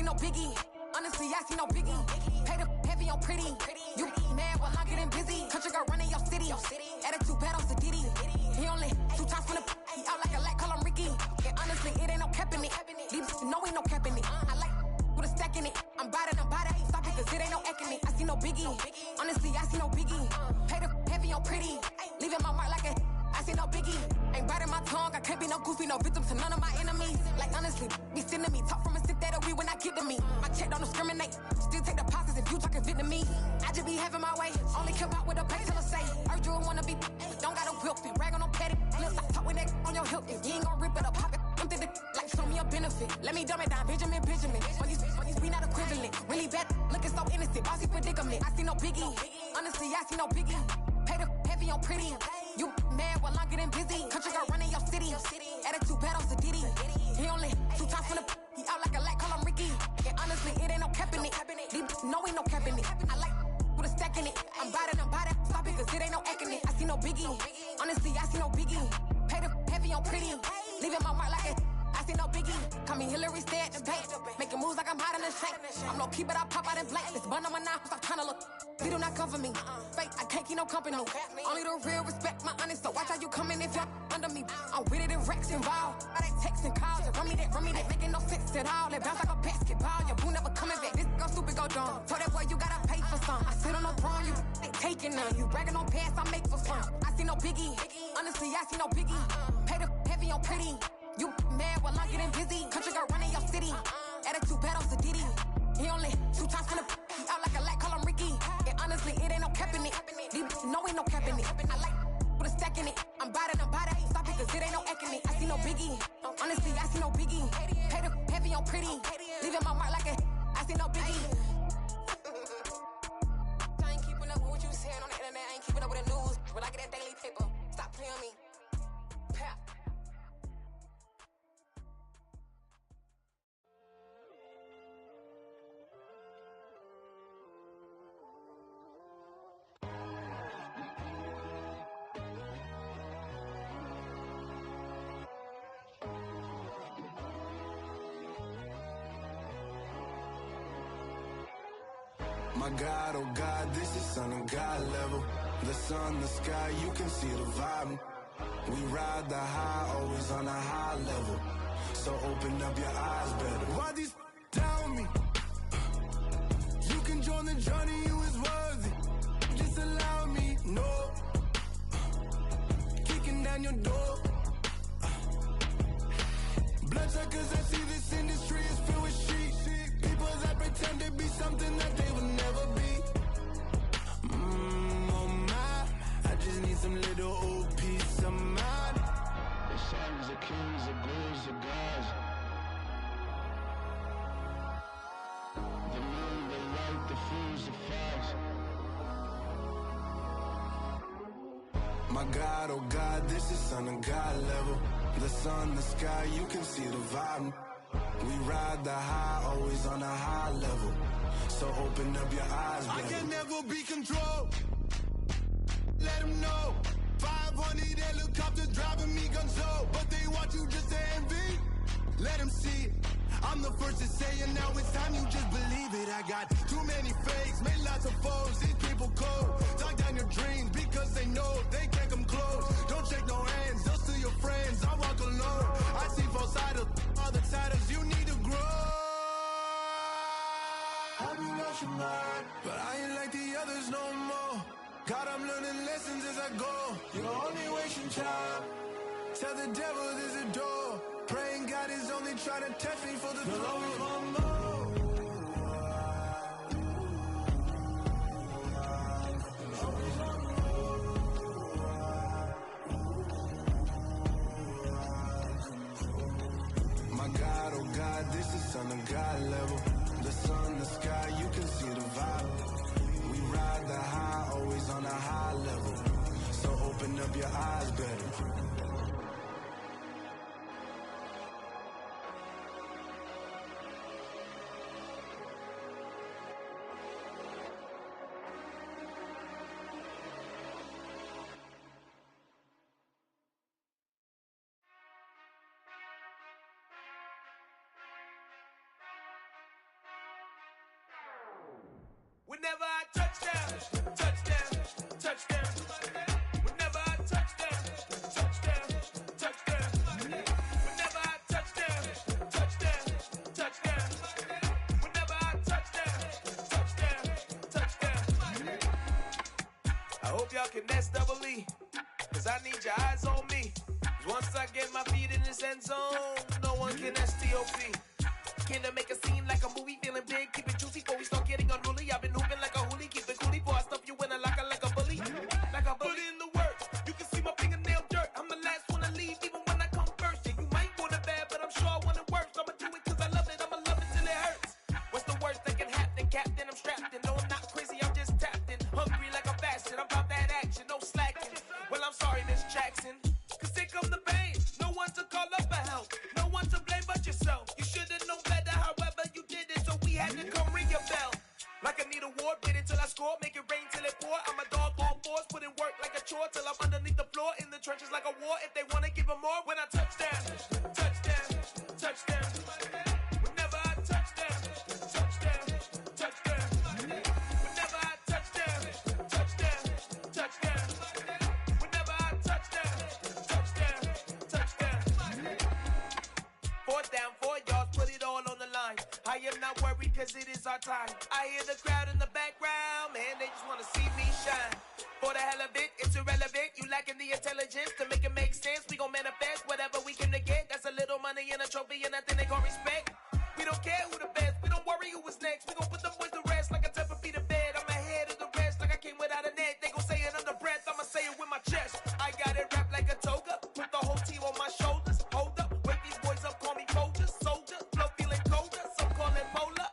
T: see no biggie. Honestly, I see no biggie. Pay the heavy on pretty. You mad while I'm getting busy. Country girl running your city. Attitude bad on Diddy. He only 2 times from the he out like a light, call him Ricky. And honestly, it ain't no cap in it. These no ain't no cap in it. I like with a stack in it. I'm about it. Stop it, cause it ain't no acting it. I see no biggie. Honestly, I see no biggie. Pay the heavy on pretty. Leaving my mark like a I see no biggie. Ain't biting my tongue. I can't be no goofy, no victim to none of my enemies. Like honestly, be sending me talk from a stick that'll be when I get to me. My check don't discriminate. Still take deposits if you talking Vietnamese. I just be having my way. Only care about what the pay till I say. Urge you wanna be, don't got a whip and rag on no petty. Lips like talk with that on your hip. If you ain't gon' rip it up, pop it. I'm the like show me a benefit. Let me dumb it down, Benjamin. We not equivalent. Really bad, looking so innocent. Bossy predicament. I see no biggie. Honestly, I see no biggie. Pay the heavy on pretty. You mad while I'm getting busy. Country girl running your city. Attitude bad on Diddy. He only 2 times from the he out like a light, call him Ricky. And honestly, it ain't no cap in it. These no ain't no cap in it. I like with a stack in it. I'm about it. Stop it, cause it ain't no acting it. I see no biggie. Honestly, I see no biggie. Pay the heavy on pretty. Leaving my mark like a I see no biggie. Call me Hillary, stay at the bank. Making moves like I'm hot in the shank. I'm no keep it, I pop out in blank. This bun on my knife, stop trying to look. They do not come for me. Fake, I can't keep no company. Only the real respect my honest. So watch how you coming if y'all under me. I'm with it and Rex involved. I they text and calls. Run me that. Making no sense at all. They bounce like a basketball. Your boo never coming back. This go stupid, go dumb. Told that boy you gotta pay for some. I sit on no throne, you ain't taking none. You bragging on past, I make for fun. I see no biggie. Honestly, I see no biggie. Pay the heavy on pretty. You mad while I'm getting busy. Country girl running your city. Attitude bad on Diddy. He only 2 times from the he out like a light, call him Ricky. And honestly, it ain't no cap in it. These no ain't no cap in it. I like with a stack in it. I'm about it. Stop it, cause it ain't no acting it. I see no biggie. Honestly, I see no biggie. Pay the heavy on pretty. Leaving my mark like a I see no biggie. I ain't keeping up with what you saying on the internet. I ain't keeping up with the news. But I get that daily paper. Stop playing me. Pap.
U: My God, oh God, this is Son of God level. The sun, the sky, you can see the vibe. We ride the high, always on a high level. So open up your eyes better. Why these tell me? You can join the journey, you is worthy. Just allow me, no. Kicking down your door. Bloodsuckers, I see this industry is filled with sheep. People that pretend to be something that they will never be. Oh my, I just need some little old peace of mind. The sons of kings, the ghouls, the gods. The moon, the light, the fools, the facts. My God, oh God, this is Son of God level. The sun, the sky, you can see the vibe. We ride the high, always on a high level. So open up your eyes, baby. I can never be controlled. Let them know. 500 helicopters driving me gunso. But they want you just to envy. Let them see it. I'm the first to say it, now it's time you just believe it. I got too many fakes, made lots of foes. These people cold. Talk down your dreams because they know they can't come close. Don't shake no hands, they'll steal your friends. I walk alone. I see false idols, all the titles you need to grow. I've been watching mine, but I ain't like the others no more. God, I'm learning lessons as I go. You're only wasting time. Tell the devil there's a door. Praying God is only trying to test me for the throne. My God, oh God, this is Son of God level. The sun, the sky, you can see the vibe. We ride the high, always on a high level. So open up your eyes better.
J: Whenever I touch down, touchdown, touchdown. Whenever I touch down, touchdown, touchdown. Whenever I touch down, touchdown, touchdown. Whenever I touch down, touchdown. I hope y'all can nest double E, cause I need your eyes on me. Cause once I get my feet in this end zone, no one can STOP. Came to make a scene like a movie, feeling big, keep it juicy before we start getting unruly. I've been hooping like a hoolie, keep it coolie before I stuff you in a locker like a bully. Like a bully. Put in the work, you can see my fingernail dirt. I'm the last one to leave, even when I come first. Yeah, you might want it bad, but I'm sure I want it worse. I'ma do it cause I love it, I'ma love it till it hurts. What's the worst that can happen, Captain? I'm strapped in, no I'm not crazy, I'm just tapped in. Hungry like a bastard, I'm about that action, no slacking. Well, I'm sorry, Miss Jackson, cause here come the pain. No one to call up for help, no one to blame but yourself. You should've known better, however you did it, so we had to come ring your bell. Like I need a ward, wait until I score, make it rain till it pour. I'm a dog on fours, put in work like a chore till I'm underneath the floor, in the trenches like a war. If they wanna give them more, when I touch down, touchdown, touchdown. Whenever I touch down, touchdown, touchdown. Whenever I touch down, touchdown, touchdown. Whenever I touch down, touchdown, touchdown. 4th down, 4 yards, put it all on the line. I am not worried cause it is our time. I hear the crowd in the background, man, they just wanna see me shine. For the hell of it, it's irrelevant. You lacking the intelligence to make it make sense. We gon' manifest whatever we came to get. That's a little money and a trophy and nothing they gon' respect. We don't care who the best, we don't worry who was next. We gon' put them boys to rest like a Tempur-Pedic to bed. I'm ahead of the rest like I came without a net. They gon' say it under breath, I'ma say it with my chest. I got it wrapped like a toga, put the whole team on my shoulders. Hold up, wake these boys up, call me Folger, soldier. Flow feeling colder, some call it polar.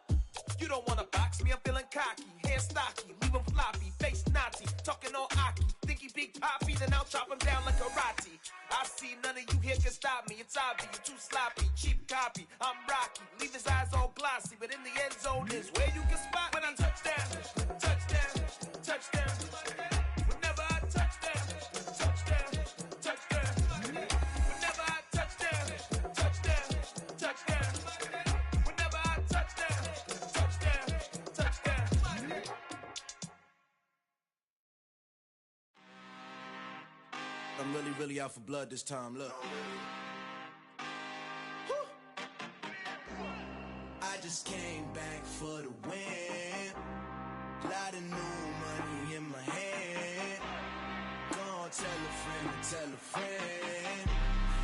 J: You don't wanna box me, I'm feeling cocky. Hair stocky, leave him floppy, face naughty. Talking all aki, think he big poppy, then I'll chop him down like karate. I see none of you here can stop me. It's obvious, you too sloppy, cheap copy. I'm Rocky, leave his eyes all glossy, but in the end zone is where you can spot when I touch down, touchdown, touchdown. Whenever I touch down, touchdown, touchdown. Whenever I touch down, touchdown, touchdown. Whenever I touch down, touchdown, touchdown.
U: I'm really out for blood this time, look. I just came back for the win. Lot of new money in my hand. Gonna tell a friend to tell a friend.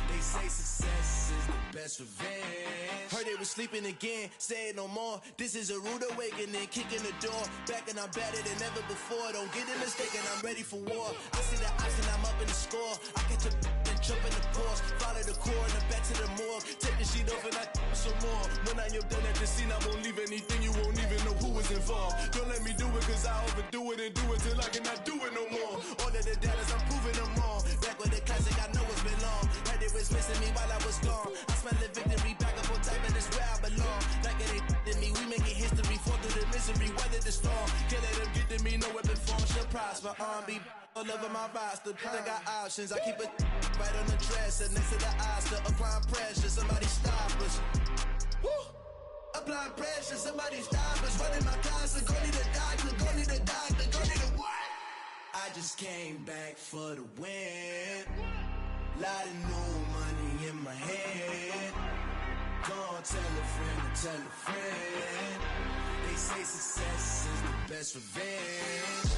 U: They say success is the best revenge. Heard they was sleeping again, say it no more. This is a rude awakening, kicking the door. Back and I'm better than ever before. Don't get it mistaken, I'm ready for war. I see the option, I'm up in the score. I catch a and jump in the course. Follow the core and then back to the morgue. Take the sheet off and I some more. When I am done at the scene, I won't leave anything. You won't even know who was involved. Don't let me do it cause I overdo it and do it till I cannot do it no more. All of the doubters, I'm proving them wrong. Back with the classic, I know it's been long. Heard it was missing me while I was gone. I smell the victory back up on top and it's where I belong. Like it ain't to me, we making history. Fall through the misery, weather the storm. Can't let them get to me, no weapon form shall prosper. R&B all over my roster, I got options. I keep it right on the dresser, next to the Oscar. Applying pressure, somebody stop us. Woo! Applying pressure, somebody stop us. Running my closet, go need a doctor, go need a doctor, go need a what? I just came back for the win. Lot of new money in my hand. Gonna tell a friend to tell a friend. They say success is the best revenge.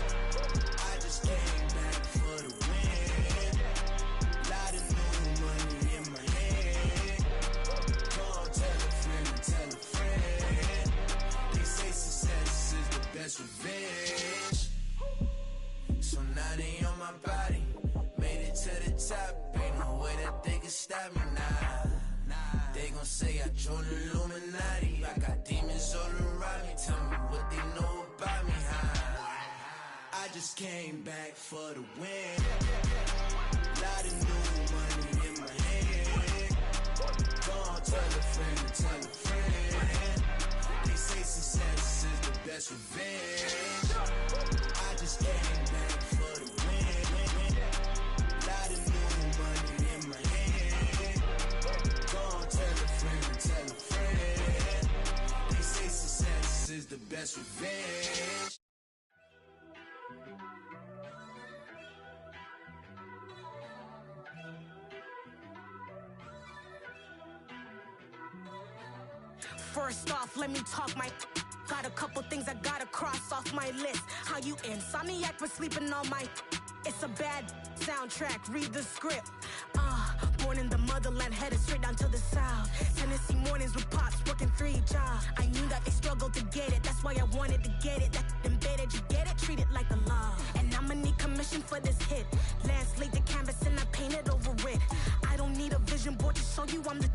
U: I just came back for the win. Lot of new money in my hand. Gonna tell a friend to tell a friend. They say success is the best revenge. So now they on my body. Made it to the top. Ain't no way that they can stop me now. They gon' say I joined the Illuminati. I got demons all around me. Tell me what they know about me, huh? I just came back for the win. Lot of new money in my hand. Gonna tell a friend to tell a friend. They say success is the best revenge. I just came back for the win. Lot of new money in my hand. Gonna tell a friend to tell a friend. They say success is the best revenge.
D: First off, let me talk my. Got a couple things I gotta cross off my list. How you insomniac for sleeping on my. It's a bad soundtrack, read the script. Born in the motherland, headed straight down to the south. Tennessee mornings with pops, working 3 jobs. I knew that they struggled to get it, that's why I wanted to get it. That embedded, you get it, treat it like a law. And I'ma need commission for this hit. Lance laid the canvas and I painted over it. I don't need a vision board to show you I'm the.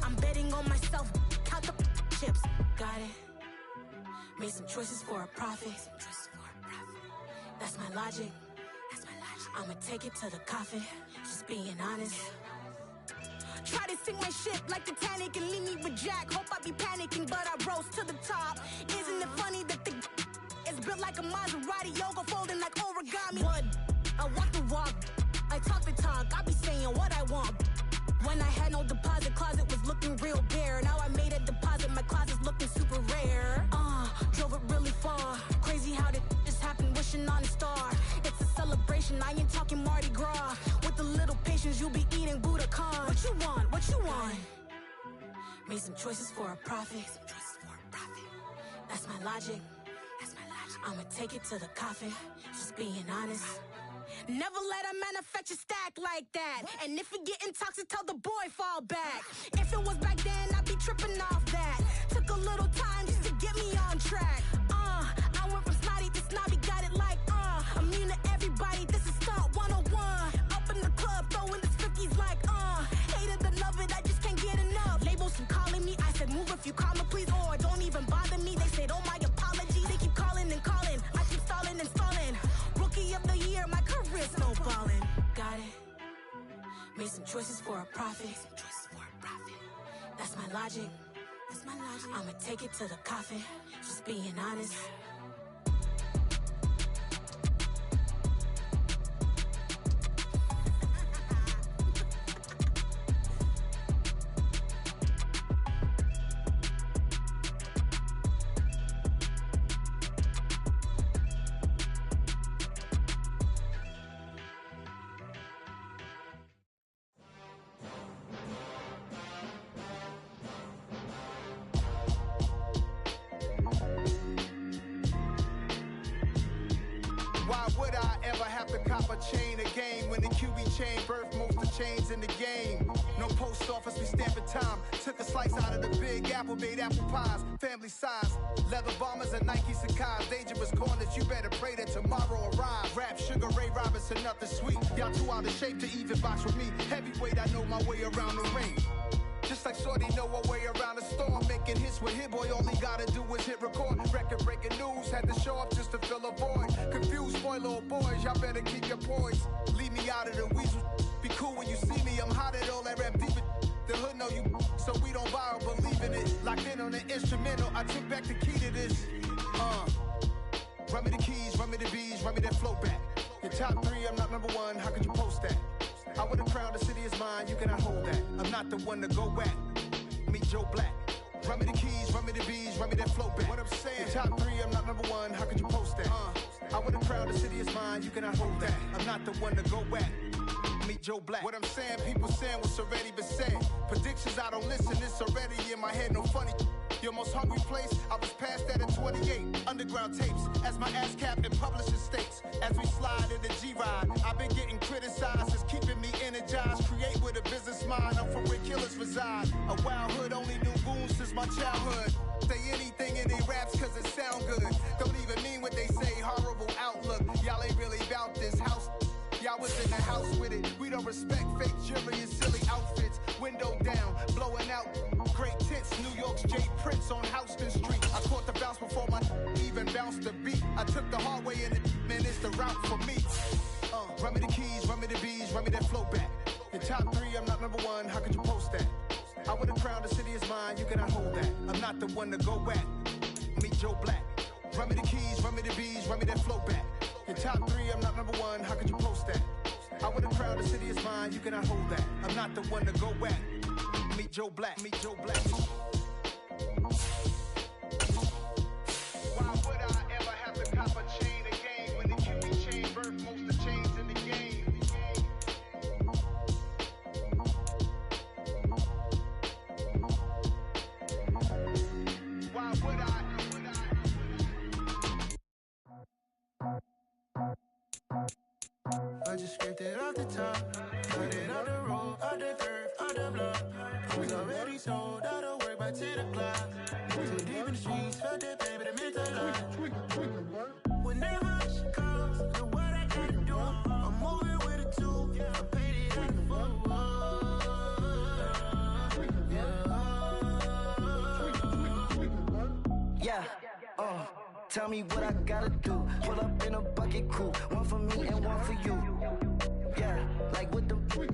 D: I'm betting on myself, count the chips. Got it. Made some choices for a profit. That's my logic. I'ma take it to the coffin, just being honest. Try to sink my ship like Titanic and leave me with Jack. Hope I be panicking, but I rose to the top. Isn't it funny that the is built like a Maserati, yoga folding like origami? What? I walk the walk, I talk the talk, I be saying what I want. When I had no deposit, closet was looking real bare. Now I made a deposit, my closet's looking super rare. Drove it really far. Crazy how did just happen, wishing on a star. It's a celebration, I ain't talking Mardi Gras. With a little patience, you'll be eating Budokan. What you want? What you want? Made some choices for a profit. That's my logic. I'ma take it to the coffin, just being honest. Never let a manufacture stack like that. And if it getting toxic, tell the boy fall back. If it was back then, I'd be tripping off that. Took a little time just to get me on track. I went from snotty to snobby, got it like immune to everybody, this is stunt 101. Up in the club, throwing the 50s like hate it or love it, I just can't get enough. Labels keep calling me, I said move if you call me please, or don't even bother me. They said oh my apologies, they keep calling and calling, I keep stalling and stalling. Rookie of the year, my career snowballing. Got it. Made some choices for a profit. That's my logic. I'ma take it to the coffin, just being honest.
V: Why would I ever have to cop a chain again when the QB chain birthed most of chains in the game? No post office, we stamping time. Took a slice out of the big apple, made apple pies, family size. Leather bombers and Nike Sacai's. Dangerous corners, you better pray that tomorrow arrives. Rap, Sugar Ray Robinson, nothing sweet. Y'all too out of shape to even box with me. Heavyweight, I know my way around the ring. Just like Shorty know her way around the storm. Making hits with Hit Boy, all he gotta do is hit record. Record breaking news, had to show up just to fill a void. Confused boy, little boys, y'all better keep your poise. Leave me out of the weasel. Be cool when you see me, I'm hot at all that rap deep. The hood know you, so we don't borrow, believe in it. Locked in on the instrumental, I took back the key to this. Run me the keys, run me the bees, run me that flow back. Your top 3, I'm not number 1, how could you post that? I would've crowned the city is mine, you cannot hold that. I'm not the one to go back. Meet Joe Black. Run me the keys, run me the bees, run me that flow back. What I'm saying, your top 3, I'm not number 1, how could you post that? I would've crowned the city is mine, you cannot hold that. I'm not the one to go back. Meet Joe Black. What I'm saying, people saying what's already been said. Predictions, I don't listen, it's already in my head, no funny. Your most hungry place, I was past that at 28. Underground tapes, as my ass cap in publishing states. As we slide in the G-Ride, I've been getting criticized, it's keeping me energized. Create with a business mind, I'm from where killers reside. A wild hood, only knew goons since my childhood. Say anything in they raps cause it sound good. Don't even mean what they say, horrible outlook. Y'all ain't really about this house. Y'all was in the house with it. We don't respect fake jewelry and silly outfits. Window down, blowing out great tits. New York's J. Prince on Houston Street. I caught the bounce before my even bounced the beat. I took the hard way and man, it's the route for me. Run me the keys, run me the bees, run me that flow back. Your top 3, I'm not number 1, how could you post that? I would've crowned the city is mine, you cannot hold that. I'm not the one to go back. Meet Joe Black. Run me the keys, run me the bees, run me that flow back. Your top 3, I'm not number 1, how could you post that? I would've crowned the city is mine, you cannot hold that. I'm not the one to go back. Meet Joe Black, meet Joe Black. Why would I ever have to cop a chain again when the QB
G: I just scraped it off the top. Got it on the road, on the curve, on the block. I was already sold out of work by 10 o'clock. Too deep in the streets, felt that pain, but it meant a lot. Whenever she calls, know what I gotta do. I'm moving with a two. I paid it out the full.
E: Yeah, tell me what I gotta do. Pull up in a bucket crew, one for me and one for you. Yeah, like with the roof.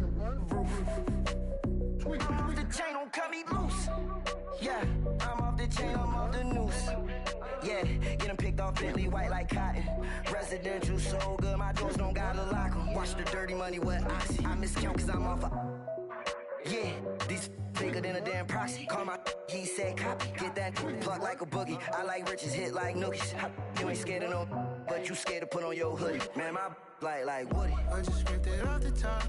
E: I'm off the chain, don't cut me loose. Yeah, I'm off the chain, I'm off the noose. Yeah, getting picked off Bentley white like cotton. Residential so good, my doors don't gotta lock 'em. Watch the dirty money with Oxy. I miscount cause I'm off yeah, these bigger than a damn proxy. Call my he said copy. Get that plug like a boogie. I like riches, hit like nookies. You ain't scared of no, but you scared to put on your hoodie. Man, my like Woody.
G: I just scraped it off the top.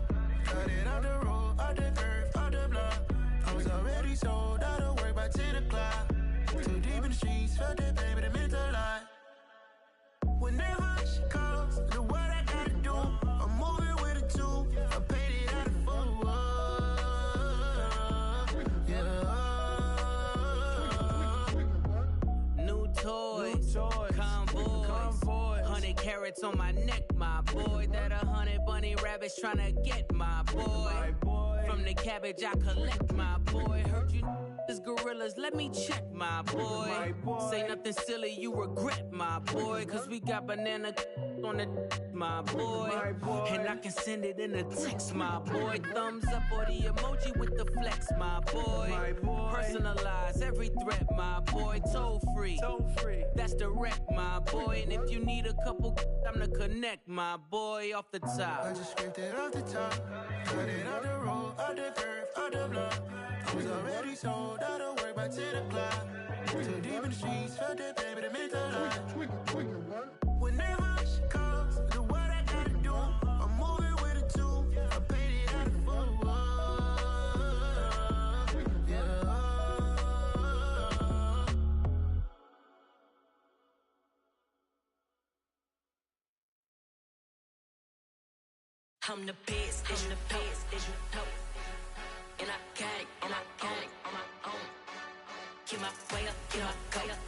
G: Got it on the road, on the curve, on the block. I was already sold out of work by 10 o'clock. Too deep in the streets, felt that pain, but it meant a lot. Whenever she calls, know what I gotta do. I'm moving with a two. I paid it out of full.
N: Toys, convoys, 100 carats on my neck, my boy. That 100 bunny rabbits tryna get my boy. From the cabbage I collect, my boy. Heard you is gorillas, let me check, my boy. Say nothing silly, you regret, my boy. Cause we got banana on the my boy. And I can send it in a text, my boy. Thumbs up or the emoji with the flex, my boy. Personalize every threat, my boy. Toll free. That's direct, my boy. And if you need a couple, I'm the connect, my boy, off the top.
G: I just scraped it off the top. Got it on the road, on the curve, on the block. I was already sold out of work by 10 o'clock. Too deep in the streets, felt that pain, but it meant a lot. Whenever she calls, know what I gotta do. I'm moving with a two. I paid it out of full.
F: I'm the best, as you know. And I got it on my own. Get my way up, get my go up.